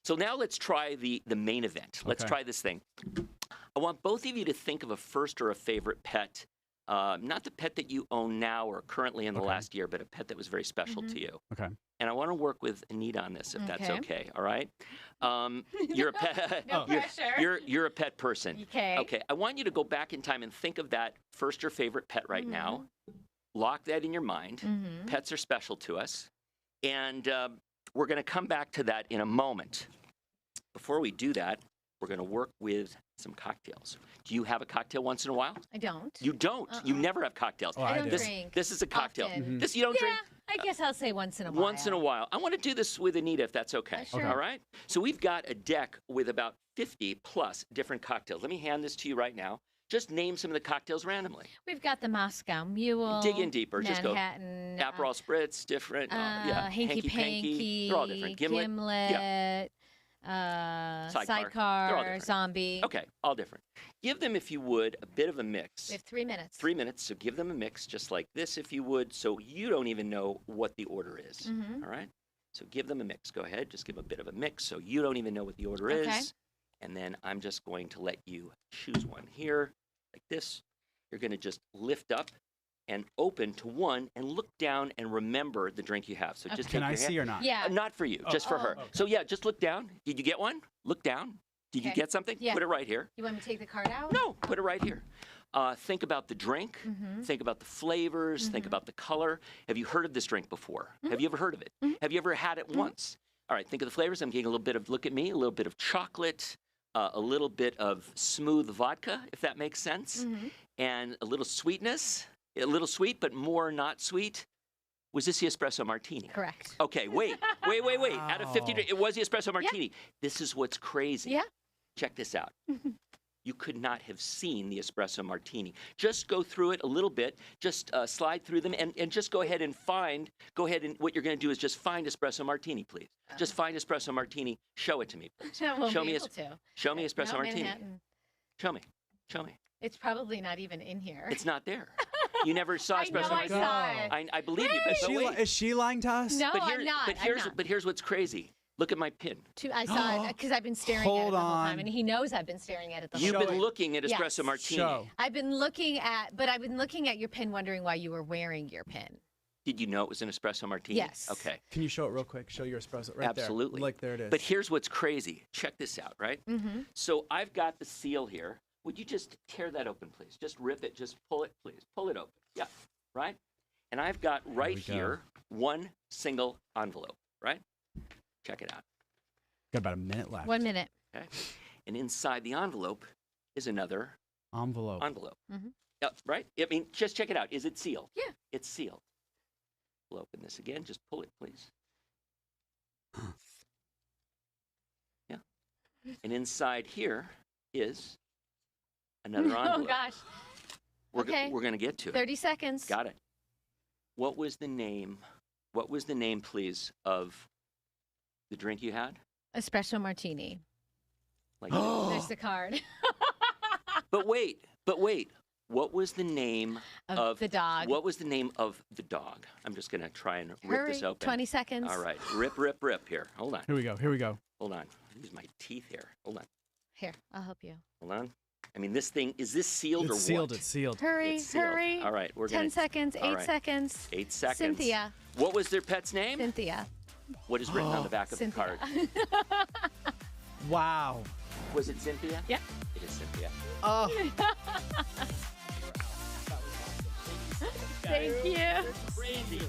So now let's try the main event. Let's try this thing. I want both of you to think of a first or a favorite pet. Not the pet that you own now or currently in the last year, but a pet that was very special to you. Okay. And I want to work with Anita on this, if that's okay. All right. You're a pet. No pressure. You're a pet person. Okay. Okay. I want you to go back in time and think of that first or favorite pet right now. Lock that in your mind. Pets are special to us, and we're going to come back to that in a moment. Before we do that, we're going to work with some cocktails. Do you have a cocktail once in a while? I don't. You don't. You never have cocktails. Oh, I don't this, drink. This is a cocktail. Often. This you don't drink. I guess I'll say once in a while. Once in a while. I want to do this with Anita, if that's okay. Sure. All right? So we've got a deck with about 50 plus different cocktails. Let me hand this to you right now. Just name some of the cocktails randomly. We've got the Moscow Mule. Dig in deeper. Manhattan. Just go Aperol Spritz, different. Hanky Panky. They're all different. Gimlet. Sidecar. Zombie. Okay, all different. Give them, if you would, a bit of a mix. We have 3 minutes. 3 minutes. So give them a mix just like this, if you would, so you don't even know what the order is. All right? So give them a mix. Go ahead. Just give a bit of a mix so you don't even know what the order is. And then I'm just going to let you choose one here, like this. You're going to just lift up and open to one and look down and remember the drink you have. So just Can take I your see hand. or not? Yeah. Not for you, just for her. Okay. So yeah, just look down. Did you get one? Look down. Did you get something? Yeah. Put it right here. You want me to take the card out? No, put it right here. Think about the drink. Think about the flavors. Think about the color. Have you heard of this drink before? Have you ever heard of it? Have you ever had it once? All right, think of the flavors. I'm getting a little bit of, look at me, a little bit of chocolate, a little bit of smooth vodka, if that makes sense, and a little sweetness, a little sweet, but more not sweet. Was this the espresso martini? Correct. Okay, wait. Out of 50, it was the espresso martini. This is what's crazy. Yeah. Check this out. You could not have seen the espresso martini. Just go through it a little bit. Just slide through them and just go ahead and what you're going to do is just find espresso martini, please. Just find espresso martini. Show it to me, please. Show me espresso martini. Manhattan. Show me. It's probably not even in here. It's not there. You never saw I espresso know I martini. saw it. I believe you. But wait. Is she lying to us? No, But I'm not. But here's what's crazy. Look at my pin. I saw it because I've been staring at it the whole time, and he knows I've been staring at it the whole time. You've been looking at espresso Yes. martini. I've been looking at your pin, wondering why you were wearing your pin. Did you know it was an espresso martini? Yes. Okay. Can you show it real quick? Show your espresso right Absolutely. there. Like there it is. But here's what's crazy. Check this out, right? So I've got the seal here. Would you just tear that open, please? Just rip it. Just pull it, please. Pull it open. Yeah. Right? And I've got right here one single envelope, right? Check it out. Got about a minute left. 1 minute. Okay. And inside the envelope is another envelope. Yeah, right? I mean, just check it out. Is it sealed? Yeah. It's sealed. We'll open this again. Just pull it, please. Yeah. And inside here is another envelope. Oh, gosh. We're going to get to it. 30 seconds. Got it. What was the name, please, of the drink you had? Espresso martini. Like There's the card. But wait. What was the name of the dog? What was the name of the dog? I'm just going to try and rip this open. 20 seconds. All right. Rip here. Hold on. Here we go. Hold on. Use my teeth here. Hold on. Here, I'll help you. Hold on. I mean, this thing, is this sealed or sealed. what? It's sealed. Hurry. All right. We're 10 seconds. 8 seconds. 8 seconds. Cynthia. What was their pet's name? Cynthia. What is written on the back of the card? Wow. Was it Cynthia? Yeah. It is Cynthia. Oh. Thank you. Crazy.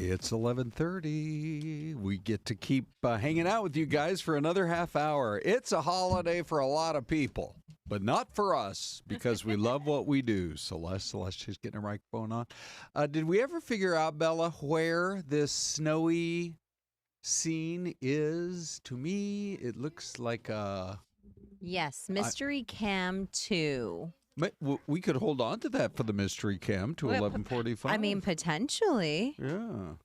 It's 11:30. We get to keep hanging out with you guys for another half hour. It's a holiday for a lot of people, but not for us because we love what we do. Celeste's getting her microphone on. Did we ever figure out, Bella, where this snowy scene is? To me, it looks like a... Yes, Mystery Cam 2. We could hold on to that for the mystery cam to 11:45. I mean, potentially. Yeah.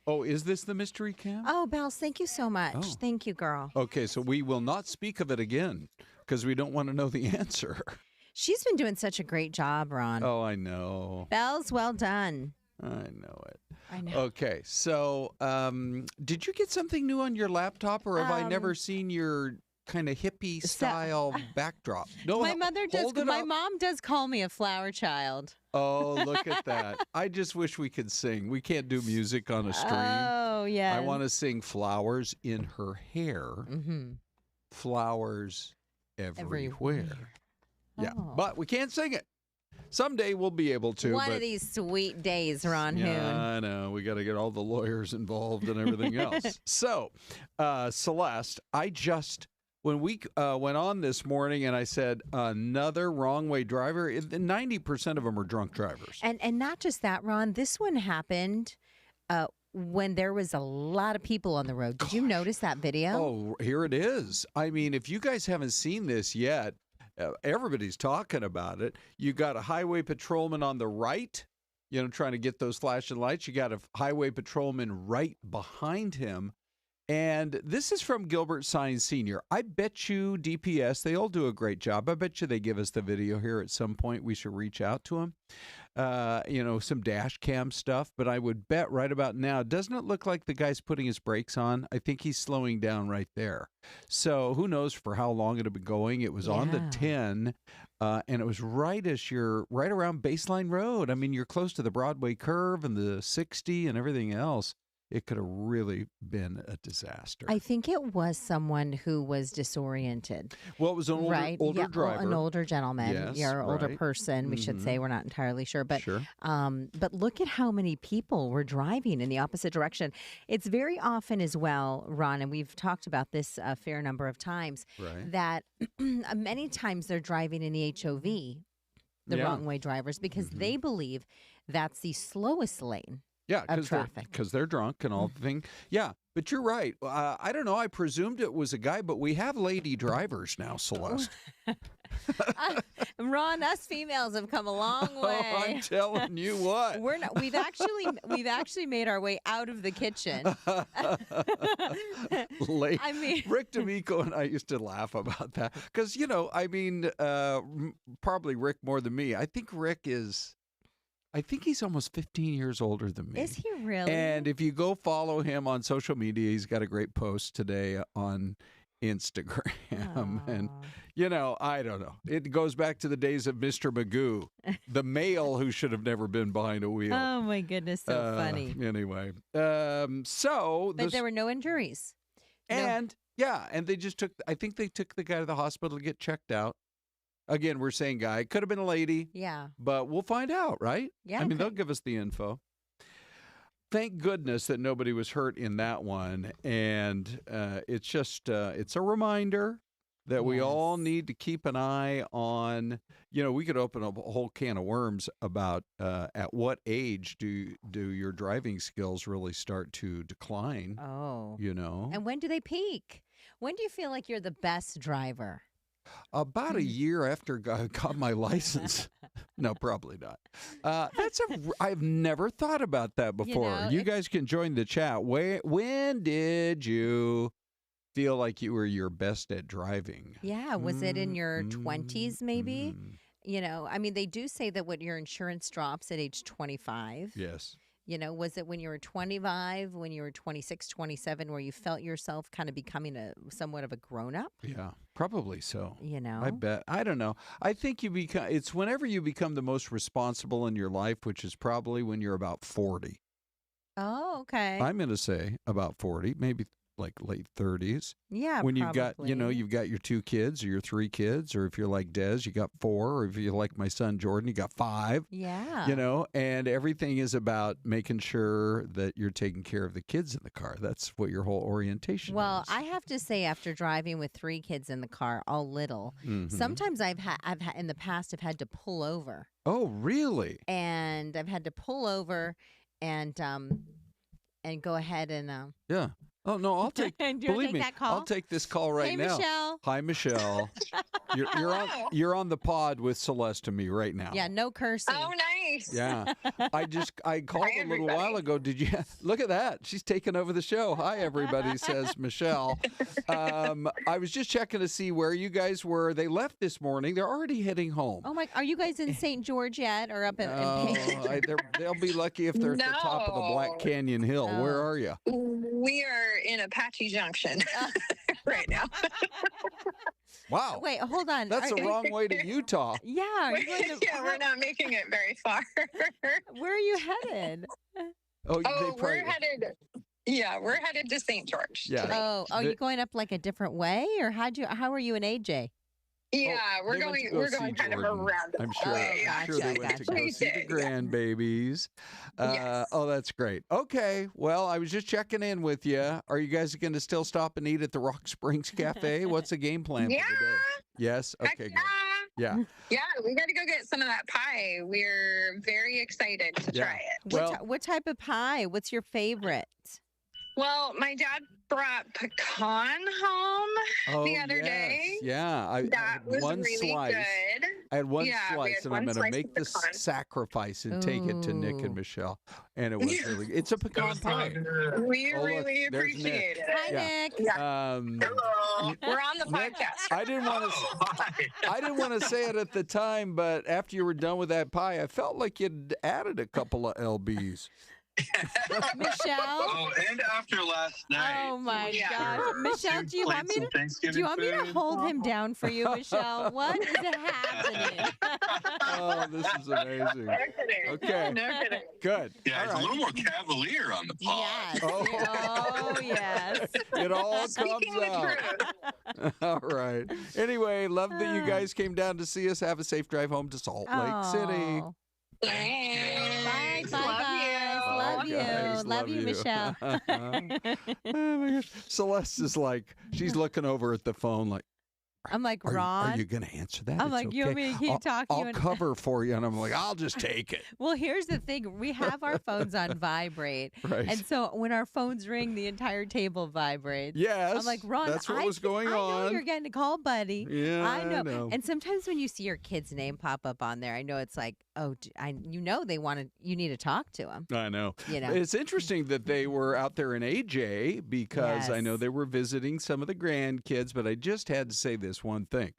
Oh, is this the mystery cam? Oh, Bells, thank you so much. Oh. Thank you, girl. Okay, so we will not speak of it again because we don't want to know the answer. She's been doing such a great job, Ron. Oh, I know. Bells, well done. I know it. I know. Okay, so did you get something new on your laptop, or have I never seen your kind of hippie style backdrop? No, my mother does. hold it My up. mom does call me a flower child. Oh, look at that. I just wish we could sing. We can't do music on a stream. Oh, yeah. I want to sing Flowers in Her Hair. Mm-hmm. Flowers everywhere. Yeah, Oh. but we can't sing it. Someday we'll be able to. One but, of these sweet days, Ron Hoon. yeah, I know. We got to get all the lawyers involved and everything else. So, Celeste, when we went on this morning and I said another wrong way driver, 90% of them are drunk drivers. And not just that, Ron. This one happened when there was a lot of people on the road. Did you notice that video? Oh, here it is. I mean, if you guys haven't seen this yet, everybody's talking about it. You got a highway patrolman on the right, trying to get those flashing lights. You got a highway patrolman right behind him. And this is from Gilbert Sines Sr. I bet you DPS, they all do a great job. I bet you they give us the video here at some point. We should reach out to them. Some dash cam stuff. But I would bet right about now, doesn't it look like the guy's putting his brakes on? I think he's slowing down right there. So who knows for how long it'll be going. It was on the 10, and it was right around Baseline Road. I mean, you're close to the Broadway curve and the 60 and everything else. It could have really been a disaster. I think it was someone who was disoriented. Well, it was an older driver. An older gentleman. Yes, yeah, or older right. person, we should say. We're not entirely sure. But, Sure. But look at how many people were driving in the opposite direction. It's very often as well, Ron, and we've talked about this a fair number of times, Right. that many times they're driving in the HOV, the wrong way drivers, because they believe that's the slowest lane. Yeah, traffic. because they're drunk and all the thing. Yeah, but you're right. I don't know. I presumed it was a guy, but we have lady drivers now, Celeste. Ron, us females have come a long way. Oh, I'm telling you what. We've actually made our way out of the kitchen. I mean, Rick D'Amico and I used to laugh about that because probably Rick more than me. I think he's almost 15 years older than me. Is he really? And if you go follow him on social media, he's got a great post today on Instagram. Aww. And, I don't know. It goes back to the days of Mr. Magoo, the male who should have never been behind a wheel. Oh, my goodness. So funny. Anyway. But there were no injuries. And, and they just I think they took the guy to the hospital to get checked out. Again, we're saying guy. Could have been a lady. Yeah. But we'll find out, right? Yeah. I mean, they'll give us the info. Thank goodness that nobody was hurt in that one. And it's just, it's a reminder that we all need to keep an eye on, we could open up a whole can of worms about at what age do your driving skills really start to decline? Oh. And when do they peak? When do you feel like you're the best driver? About a year after I got my license. No, probably not. I've never thought about that before. You guys can join the chat. When did you feel like you were your best at driving? Yeah. Was it in your 20s maybe? They do say that when your insurance drops at age 25. Yes. Was it when you were 25, when you were 26, 27, where you felt yourself kind of becoming somewhat of a grown-up? Yeah, probably so. I bet. I don't know. I think it's whenever you become the most responsible in your life, which is probably when you're about 40. Oh, okay. I'm going to say about 40, maybe like late 30s. Yeah, when you've got, probably. you've got your 2 kids or your 3 kids, or if you're like Des, you got 4, or if you're like my son Jordan, you got 5. Yeah. And everything is about making sure that you're taking care of the kids in the car. That's what your whole orientation Well, is. I have to say, after driving with 3 kids in the car, all little, sometimes I've in the past have had to pull over, Oh, really? and I've had to pull over and go ahead and Yeah. Oh, no, I'll take, Do you wanna believe take me, that call? I'll take this call right Hey, now. Michelle. Hi, Michelle. You're on the pod with Celeste and me right now. yeah, no cursing. Oh, nice. Yeah. I called a little while ago. Did you look at that? She's taking over the show. Hi, everybody, says Michelle. I was just checking to see where you guys were. They left this morning. They're already heading home. Oh my! Are you guys in St. George yet, or up in? They'll be lucky if they're at the top of the Black Canyon Hill. Where are you? We are in Apache Junction right now. Wow. Wait, hold on. That's the wrong way to Utah. Yeah. Are you going to, Yeah, we're not making it very far. Where are you headed? We're headed. Yeah, we're headed to St. George. Yeah. Oh, you going up like a different way, or how are you and AJ? Yeah, we're going kind of around. I'm sure. I'm sure they went to go see the grandbabies. Yes. Oh, that's great. Okay. Well, I was just checking in with you. Are you guys going to still stop and eat at the Rock Springs Cafe? What's the game plan for the day? Yes. Okay. Good. Yeah. Yeah, we got to go get some of that pie. We're very excited to try it. What type of pie? What's your favorite? Well, my dad brought pecan home the other day. Yeah, that was one really slice. good. I had one Yeah, we slice, had and one I'm going to slice make of the pecan. sacrifice and take it to Nick and Michelle. And it was really, it's a pecan pie. We Oh, look, really there's appreciate Nick. it. Hi, Yeah. Nick. Hello. We're on the podcast. I didn't want to say it at the time, but after you were done with that pie, I felt like you'd added a couple of lbs. Michelle. Oh, and after last night. Oh my gosh, Michelle, do you want me to hold him down for you, Michelle? What is happening? Oh, this is amazing. Okay. No kidding. Good. Yeah, it's a little more cavalier on the pod. Yes. Oh, yes. It all comes out. All right. Anyway, love that you guys came down to see us. Have a safe drive home to Salt Lake City. Bye, Love you. Love you, Michelle. Oh my gosh. Celeste is like, she's looking over at the phone like, I'm like, Ron. Are you going to answer that? I'm It's like, you want me to keep talking? I'll cover for you. And I'm like, I'll just take it. Well, here's the thing. We have our phones on vibrate. Right. And so when our phones ring, the entire table vibrates. Yes. I'm like, Ron, that's what was going on. I know you're getting a call, buddy. Yeah, I know. I know. And sometimes when you see your kid's name pop up on there, I know it's like, oh, you need to talk to him. I know. You know. It's interesting that they were out there in AJ because I know they were visiting some of the grandkids, but I just had to say this one thing.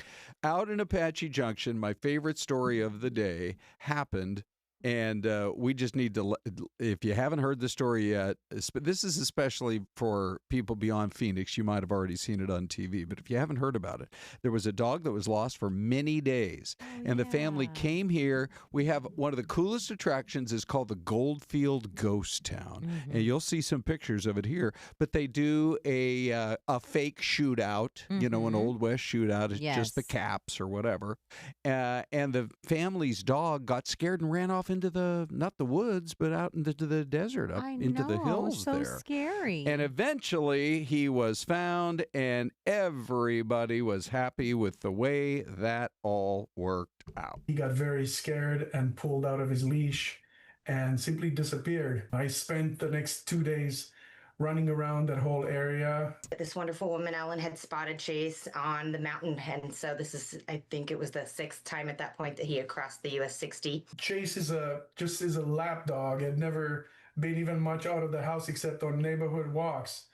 Out in Apache Junction, my favorite story of the day happened. And we just need to, if you haven't heard the story yet, this is especially for people beyond Phoenix. You might have already seen it on TV, but if you haven't heard about it, there was a dog that was lost for many days. And the family came here. We have one of the coolest attractions is called the Goldfield Ghost Town. And you'll see some pictures of it here. But they do a fake shootout, an Old West shootout. It's just the caps or whatever. And the family's dog got scared and ran off into not the woods, but out into the desert, into the hills so there. Scary. And eventually he was found, and everybody was happy with the way that all worked out. He got very scared and pulled out of his leash and simply disappeared. I spent the next 2 days running around that whole area. This wonderful woman, Ellen, had spotted Chase on the mountain. And so this is, I think it was the 6th time at that point that he had crossed the US 60. Chase is a lap dog. Had never been even much out of the house except on neighborhood walks.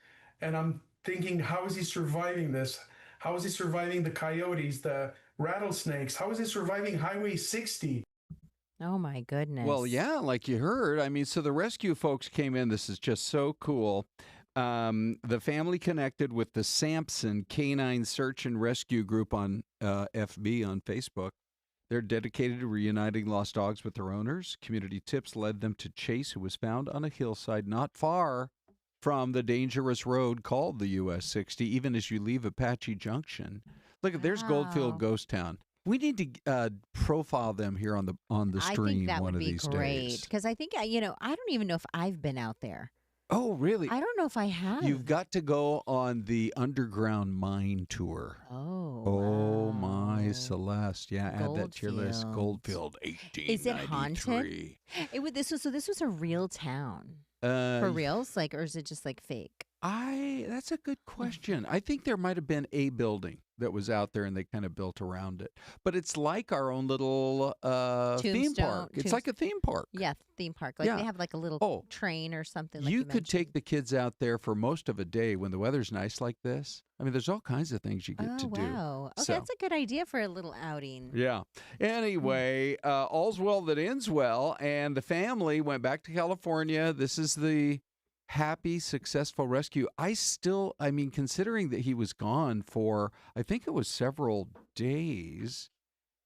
And I'm thinking, how is he surviving this? How is he surviving the coyotes, the rattlesnakes? How is he surviving Highway 60? Oh, my goodness. Well, yeah, like you heard. I mean, so the rescue folks came in. This is just so cool. The family connected with the Sampson Canine Search and Rescue Group on FB on Facebook. They're dedicated to reuniting lost dogs with their owners. Community tips led them to Chase, who was found on a hillside not far from the dangerous road called the US 60, even as you leave Apache Junction. Look, there's Goldfield Ghost Town. We need to profile them here on the stream. I think that one would of be these great days. because I think I don't even know if I've been out there. Oh, really? I don't know if I have. You've got to go on the underground mine tour. Oh, my Celeste. Yeah, add that to your list. Goldfield, 1893. Is it haunted? This was a real town. For reals? Or is it just fake? That's a good question. I think there might have been a building that was out there and they kind of built around it. But it's like our own little theme park. It's like a theme park. Yeah, theme park. They have a little train or something. You could take the kids out there for most of a day when the weather's nice like this. I mean, there's all kinds of things you get to do. Wow. Okay, that's a good idea for a little outing. Yeah. Anyway, all's well that ends well. And the family went back to California. This is the happy, successful rescue. Considering that he was gone for, I think it was several days,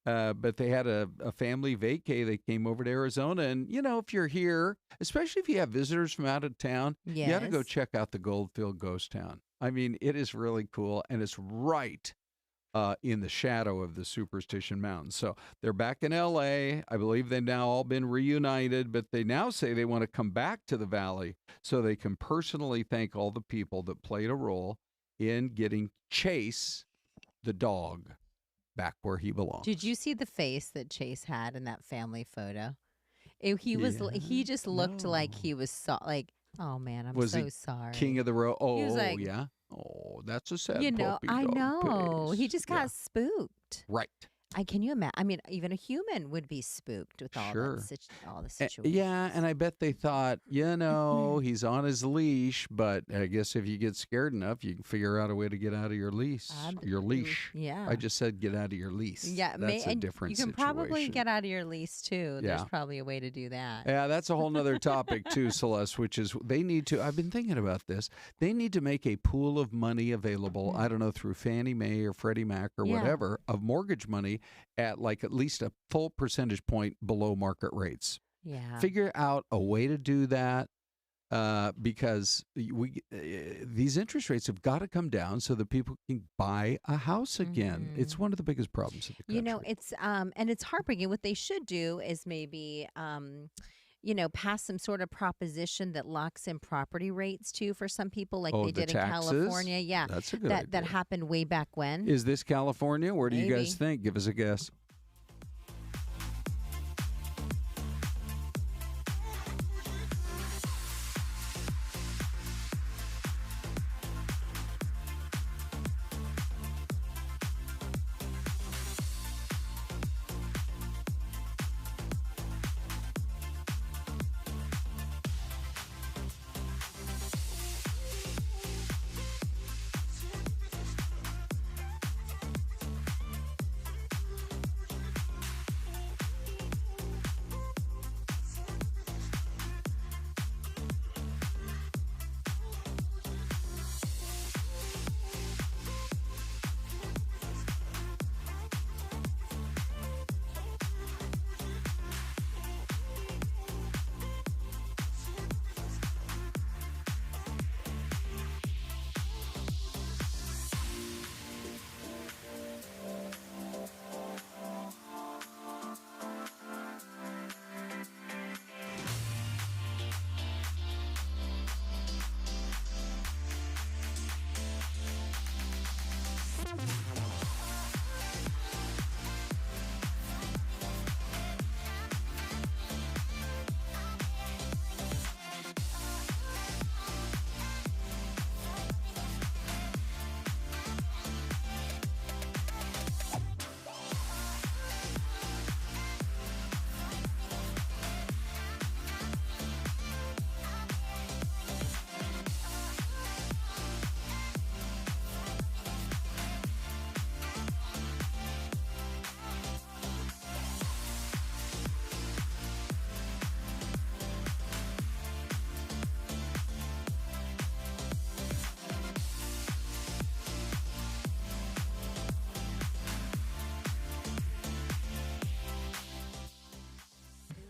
but they had a family vacay. They came over to Arizona. And, if you're here, especially if you have visitors from out of town, you got to go check out the Goldfield Ghost Town. I mean, it is really cool, and it's right in the shadow of the Superstition Mountains. So they're back in L.A. I believe they've now all been reunited, but they now say they want to come back to the Valley so they can personally thank all the people that played a role in getting Chase, the dog, back where he belongs. Did you see the face that Chase had in that family photo? He just looked like he was oh man, I'm so sorry. King of the road. Oh, he was yeah. Oh, that's a sad puppy I know. He just got spooked. Right. Can you imagine? I mean, even a human would be spooked with all the situations. Yeah, and I bet they thought, he's on his leash, but I guess if you get scared enough, you can figure out a way to get out of your leash. Yeah. I just said get out of your lease. Yeah, that's a different situation. You can probably get out of your lease, too. Yeah. There's probably a way to do that. Yeah, that's a whole nother topic, too, Celeste, which is I've been thinking about this. They need to make a pool of money available, I don't know, through Fannie Mae or Freddie Mac or whatever, of mortgage money at at least a full percentage point below market rates. Yeah. Figure out a way to do that because these interest rates have got to come down so that people can buy a house again. Mm-hmm. It's one of the biggest problems in the country. It's and it's heartbreaking. What they should do is maybe pass some sort of proposition that locks in property rates too for some people, like they did in California. Yeah, that's a good idea. That happened way back when. Is this California? Where do you guys think? Give us a guess.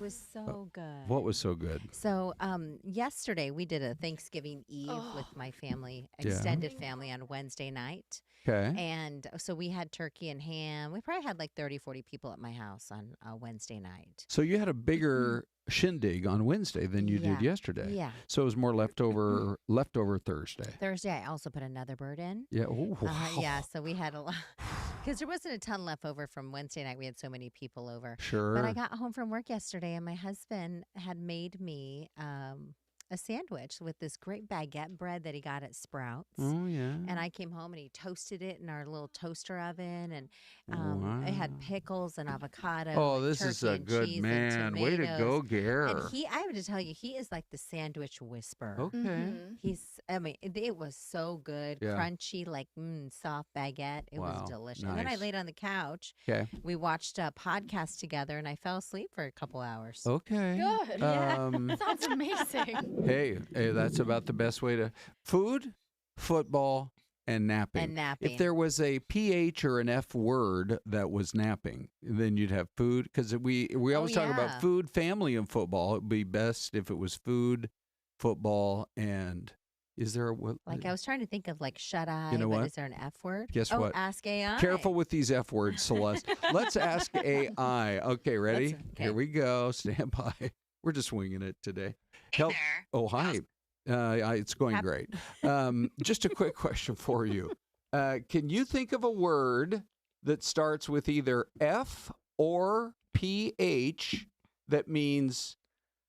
was so good. What was so good? So yesterday we did a Thanksgiving Eve with my family, extended family, on Wednesday night. Okay. And so we had turkey and ham. We probably had like 30, 40 people at my house on Wednesday night. So you had a bigger shindig on Wednesday than you did yesterday. Yeah. So it was more leftover Thursday. Thursday, I also put another bird in. Yeah. Ooh. Yeah. So we had a lot. Because there wasn't a ton left over from Wednesday night. We had so many people over. Sure. But I got home from work yesterday, and my husband had made me a sandwich with this great baguette bread that he got at Sprouts. Oh, yeah. And I came home, and he toasted it in our little toaster oven, and it had pickles and avocado. Oh, and this is turkey a and good cheese man. and Way to tomatoes. go, Gare. And I have to tell you, he is like the sandwich whisperer. Okay. It was so good, Yeah. crunchy, like soft baguette. It was delicious. And then I Nice. laid on the couch. Okay. We watched a podcast together, and I fell asleep for a couple hours. Okay. Good. Sounds amazing. Hey, that's about the best way to food, football, and napping. And napping. If there was a PH or an F word that was napping, then you'd have food. Because we always talk about food, family, and football. It would be best if it was food, football, and is there a what? Like I was trying to think of like shut eye. You know but what? Is there an F word? Guess oh, what? Ask AI. Careful with these F words, Celeste. Let's ask AI. Okay, ready? Here we go. Stand by. We're just winging it today. Help. Oh, hi. It's going great. Just a quick question for you. Can you think of a word that starts with either F or PH that means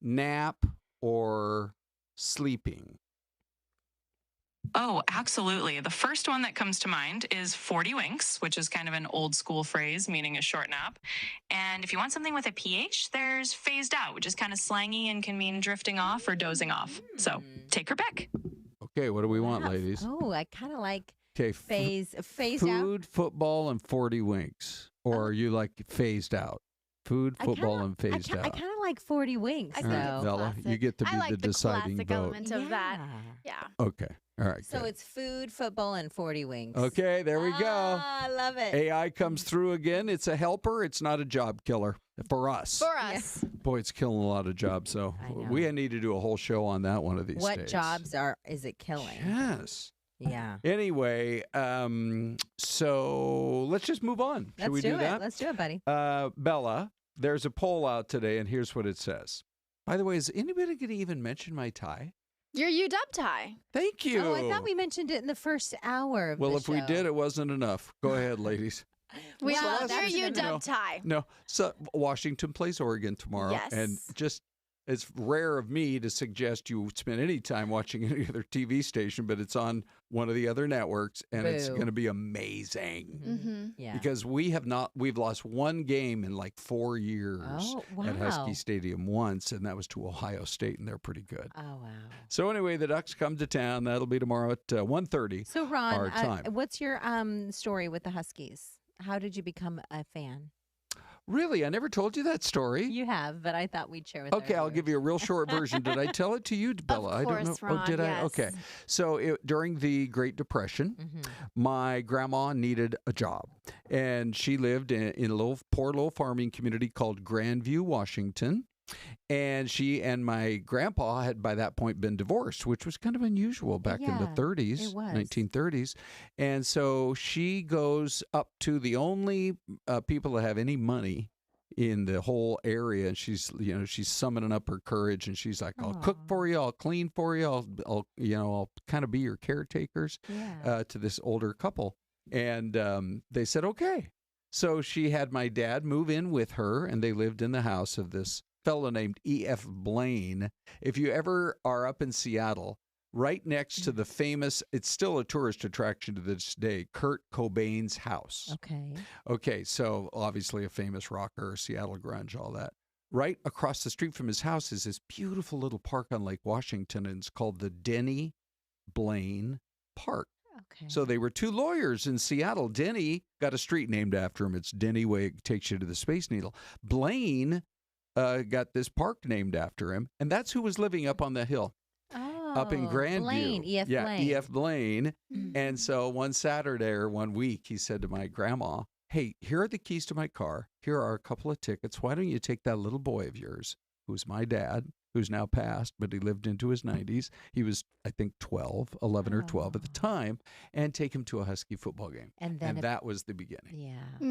nap or sleeping? Oh, absolutely. The first one that comes to mind is 40 winks, which is kind of an old school phrase meaning a short nap. And if you want something with a PH, there's phased out, which is kind of slangy and can mean drifting off or dozing off. So take her pick. Okay, what do we want, ladies? Oh, I kind of like Okay, phased out. food, football, and 40 winks. Or are you like phased out? Food, football, and phased I out. kind of like 40 winks. All right, Bella, you get to be I like the deciding classic vote. element of that. Yeah. Okay. All right. So good. it's food, football, and 40 winks. Okay, there we go. I love it. AI comes through again. It's a helper. It's not a job killer for us. For us. Boy, it's killing a lot of jobs. So we need to do a whole show on that one of these What days. jobs is it killing? Yes. Yeah. Anyway, so let's just move on. Should we do that? Let's do it, buddy. Bella, there's a poll out today, and here's what it says. By the way, is anybody going to even mention my tie? Your UW tie. Thank you. Oh, I thought we mentioned it in the first hour of Well, the if show. we did, it wasn't enough. Go ahead, ladies. We Well, love that's- your UW no. tie. No, so Washington plays Oregon tomorrow, Yes. and just it's rare of me to suggest you spend any time watching any other TV station, but it's on one of the other networks, and it's Boo. going to be amazing. Mm-hmm. Yeah. Because we've lost one game in like 4 years Oh, at wow. Husky Stadium once, and that was to Ohio State, and they're pretty good. Oh, wow. So anyway, the Ducks come to town. That'll be tomorrow at 1:30 So, Ron, our time. what's your story with the Huskies? How did you become a fan? Really? I never told you that story. You have, but I thought we'd share with Okay, I'll give you a real short version. Did I tell it to you, Bella? I don't know. course, Ron, Oh, did I? yes. Okay. So during the Great Depression, my grandma needed a job, and she lived in a poor little farming community called Grandview, Washington. And she and my grandpa had by that point been divorced, which was kind of unusual back in the 30s, it was. 1930s. And so she goes up to the only people that have any money in the whole area, and she's summoning up her courage, and she's like, I'll cook for you, I'll clean for you, I'll kind of be your caretakers to this older couple. And they said, okay. So she had my dad move in with her, and they lived in the house of this fellow named E.F. Blaine. If you ever are up in Seattle, right next to the famous, it's still a tourist attraction to this day, Kurt Cobain's house. Okay, so obviously a famous rocker, Seattle grunge, all that. Right across the street from his house is this beautiful little park on Lake Washington, and it's called the Denny Blaine Park. Okay. So they were two lawyers in Seattle. Denny got a street named after him. It's Denny way it takes you to the Space Needle. Blaine got this park named after him, and that's who was living up on the hill. Up in Grandview. Blaine, E.F. Yeah, Blaine. E.F. Blaine. And so one Saturday or one week, he said to my grandma, hey, here are the keys to my car. Here are a couple of tickets. Why don't you take that little boy of yours, who's my dad, who's now passed, but he lived into his 90s. He was, I think, 11 or 12 at the time, and take him to a Husky football game. And then that was the beginning. Yeah.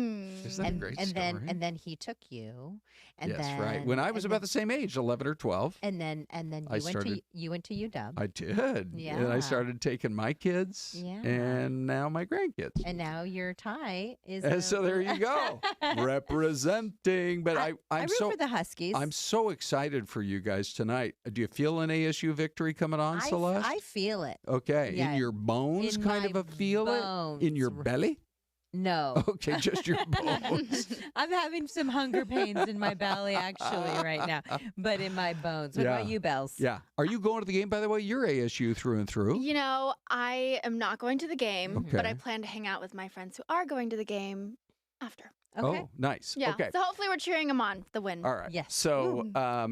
Isn't that a great story? And then he took you. And yes, then, right. When I was about the same age, 11 or 12. And then you went to UW. I did. Yeah. And I started taking my kids. Yeah. And now my grandkids. And now your Ty is. And so there you go, representing. But I'm root so for the Huskies. I'm so excited for you guys tonight. Do you feel an ASU victory coming on, Celeste? I feel it. Okay, Yeah. in your bones, In kind my of a feel bones. it in your belly. No. Okay, just your bones. I'm having some hunger pains in my belly actually right now, but in my bones. What about you, Bells? Yeah. Are you going to the game, by the way? You're ASU through and through. You know, I am not going to the game, but I Okay. plan to hang out with my friends who are going to the game after. Oh, nice. Yeah. Okay. So hopefully we're cheering them on the win. All right. Yes. So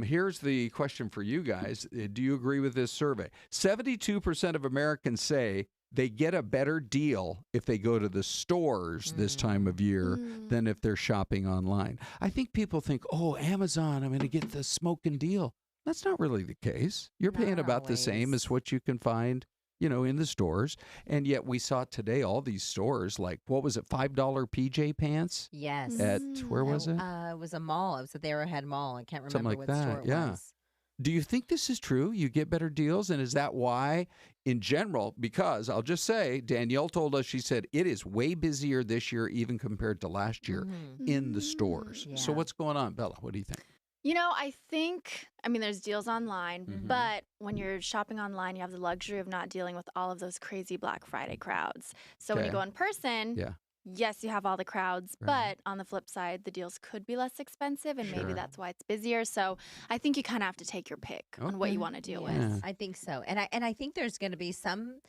here's the question for you guys. Do you agree with this survey? 72% of Americans say they get a better deal if they go to the stores this time of year than if they're shopping online. I think people think, oh, Amazon, I'm going to get the smoking deal. That's not really the case. You're paying about the same as what you can find, in the stores. And yet we saw today all these stores, like, what was it, $5 PJ pants? Yes. At, where was it? It was a mall. It was at the Arrowhead Mall. I can't remember Something like what that, store it yeah. was. Do you think this is true? You get better deals? And is that why, in general, because I'll just say, Danielle told us, she said, it is way busier this year, even compared to last year in the stores. So what's going on, Bella? What do you think? You know, I think, there's deals online, but when you're shopping online, you have the luxury of not dealing with all of those crazy Black Friday crowds. So when you Okay. go in person, yes, you have all the crowds, but on the flip side, the deals could be less expensive, and maybe Sure. that's why it's busier. So I think you kind of have to take your pick on what Okay. you want to deal Yeah. with. I think so. And I think there's going to be some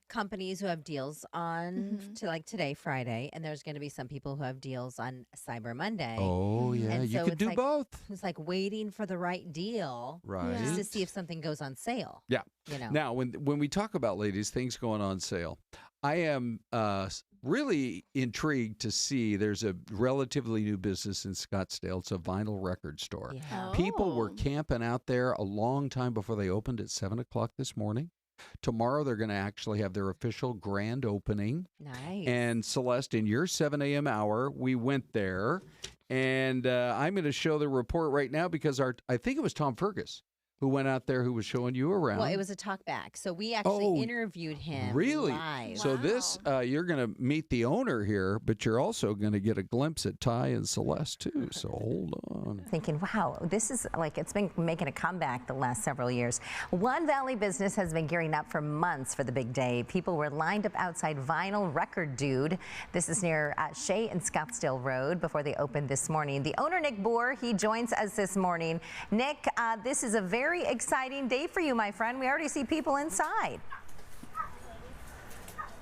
companies who have deals on to like today, Friday, and there's going to be some people who have deals on Cyber Monday. Oh, yeah. And You so could it's do like- both. It's like waiting for the right deal, Right. Just to see if something goes on sale. Yeah. You know. Now, when we talk about, ladies, things going on sale, I am really intrigued to see there's a relatively new business in Scottsdale. It's a vinyl record store. Yeah. People were camping out there a long time before they opened at 7 o'clock this morning. Tomorrow, they're going to actually have their official grand opening. Nice. And Celeste, in your 7 a.m. hour, we went there. And I'm going to show the report right now because I think it was Tom Fergus who went out there who was showing you around. Well, it was a talk back. So we actually interviewed him Really? live. So this, you're going to meet the owner here, but you're also going to get a glimpse at Ty and Celeste, too. So hold on. Thinking, wow, this is like, it's been making a comeback the last several years. One Valley business has been gearing up for months for the big day. People were lined up outside Vinyl Record Dude. This is near Shea and Scottsdale Road before they opened this morning. The owner, Nick Boer, he joins us this morning. Nick, this is a very exciting day for you, my friend. We already see people inside.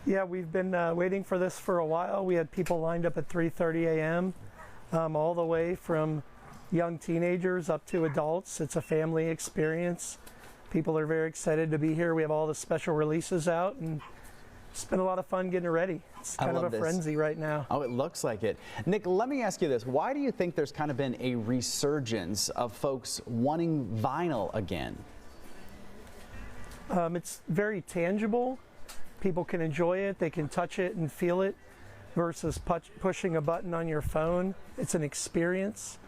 Yeah, we've been waiting for this for a while. We had people lined up at 3:30 a.m. All the way from young teenagers up to adults. It's a family experience. People are very excited to be here. We have all the special releases out, and it's been a lot of fun getting ready. It's kind of a frenzy right now. Oh, it looks like it. Nick, let me ask you this. Why do you think there's kind of been a resurgence of folks wanting vinyl again? It's very tangible. People can enjoy it. They can touch it and feel it versus pushing a button on your phone. It's an experience.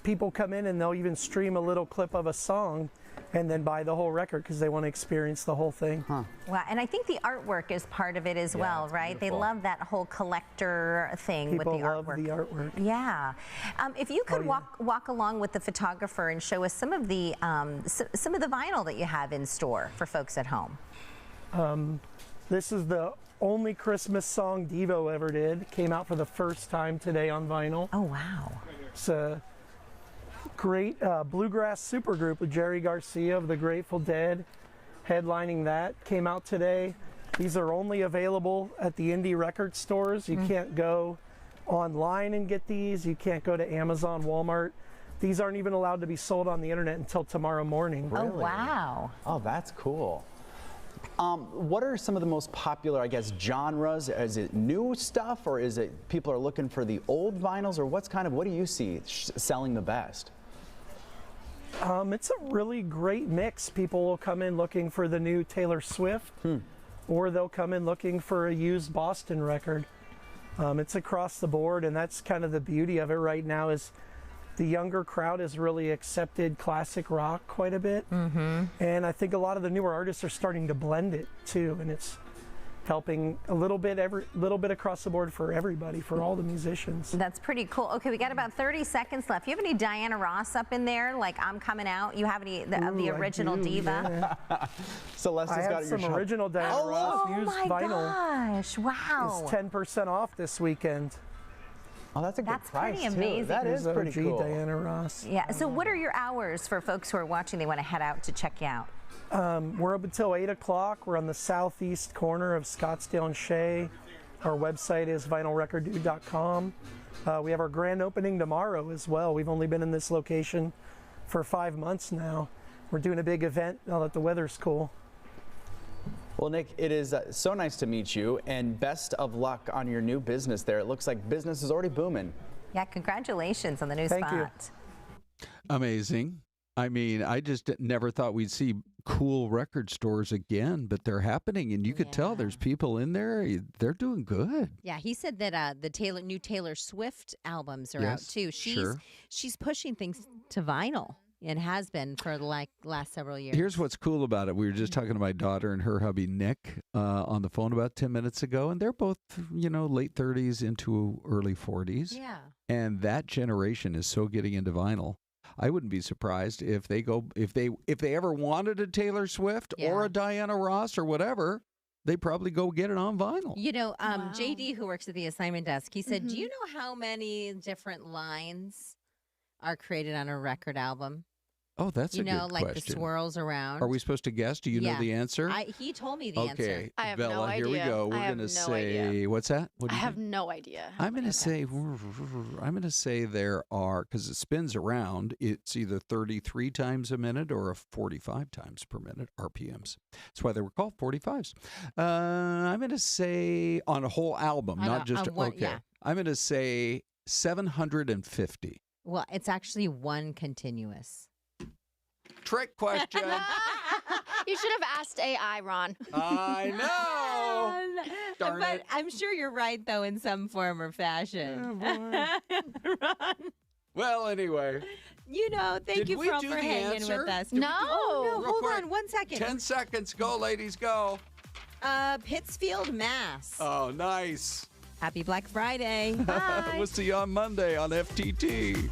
People come in and they'll even stream a little clip of a song and then buy the whole record because they want to experience the whole thing. Wow, and I think the artwork is part of it as well, right? Beautiful. They love that whole collector thing People with the love artwork. the artwork. Yeah. If you could walk along with the photographer and show us some of the vinyl that you have in store for folks at home. This is the only Christmas song Devo ever did. Came out for the first time today on vinyl. Oh, wow. It's a great bluegrass supergroup with Jerry Garcia of the Grateful Dead headlining that. Came out today. These are only available at the indie record stores. You can't go online and get these. You can't go to Amazon, Walmart. These aren't even allowed to be sold on the internet until tomorrow morning. Really? Oh, wow. Oh, that's cool. What are some of the most popular, I guess, genres? Is it new stuff, or is it people are looking for the old vinyls, or what do you see selling the best? It's a really great mix. People will come in looking for the new Taylor Swift, or they'll come in looking for a used Boston record. It's across the board, and that's kind of the beauty of it right now is the younger crowd has really accepted classic rock quite a bit. And I think a lot of the newer artists are starting to blend it too, and it's helping a little bit across the board for everybody, for all the musicians. That's pretty cool. Okay, we got about 30 seconds left. You have any Diana Ross up in there? Like I'm Coming Out? You have any of the original diva? Yeah. Celeste's I got have your some original Diana Ross used vinyl. Gosh, wow. It's 10% off this weekend. Oh, that's a good price, pretty amazing. too. That is pretty cool. Diana Ross. Yeah, so what are your hours for folks who are watching? They want to head out to check you out. We're up until 8 o'clock. We're on the southeast corner of Scottsdale and Shea. Our website is vinylrecorddude.com. We have our grand opening tomorrow as well. We've only been in this location for 5 months now. We're doing a big event now that the weather's cool. Well, Nick, it is so nice to meet you, and best of luck on your new business there. It looks like business is already booming. Yeah, congratulations on the new spot. Thank you. Amazing. I mean, I just never thought we'd see cool record stores again, but they're happening, and you could tell there's people in there. They're doing good. Yeah, he said that the new Taylor Swift albums are out too. She's pushing things to vinyl. It has been for the last several years. Here's what's cool about it. We were just talking to my daughter and her hubby Nick on the phone about 10 minutes ago, and they're both, late 30s into early 40s. Yeah. And that generation is so getting into vinyl. I wouldn't be surprised if they ever wanted a Taylor Swift or a Diana Ross or whatever, they probably go get it on vinyl. JD, who works at the assignment desk, he said, do you know how many different lines are created on a record album? Oh, that's a good question. Like the swirls around. Are we supposed to guess? Do you know the answer? He told me the answer. Okay, I have Bella, no idea. Here we go. We're going to say, what's that? What I have no idea. I'm going to say there are, because it spins around, it's either 33 times a minute or 45 times per minute, RPMs. That's why they were called 45s. I'm going to say on a whole album, not just, I'm going to say 750. Well, it's actually one continuous. Trick question. You should have asked AI, Ron. I know. Darn but it. I'm sure you're right, though, in some form or fashion. Ron. Well, anyway. Thank you for hanging answer? with us. No. Hold on 1 second. 10 seconds. Go, ladies, go. Pittsfield, Mass. Oh, nice. Happy Black Friday. We'll see you on Monday on FTT.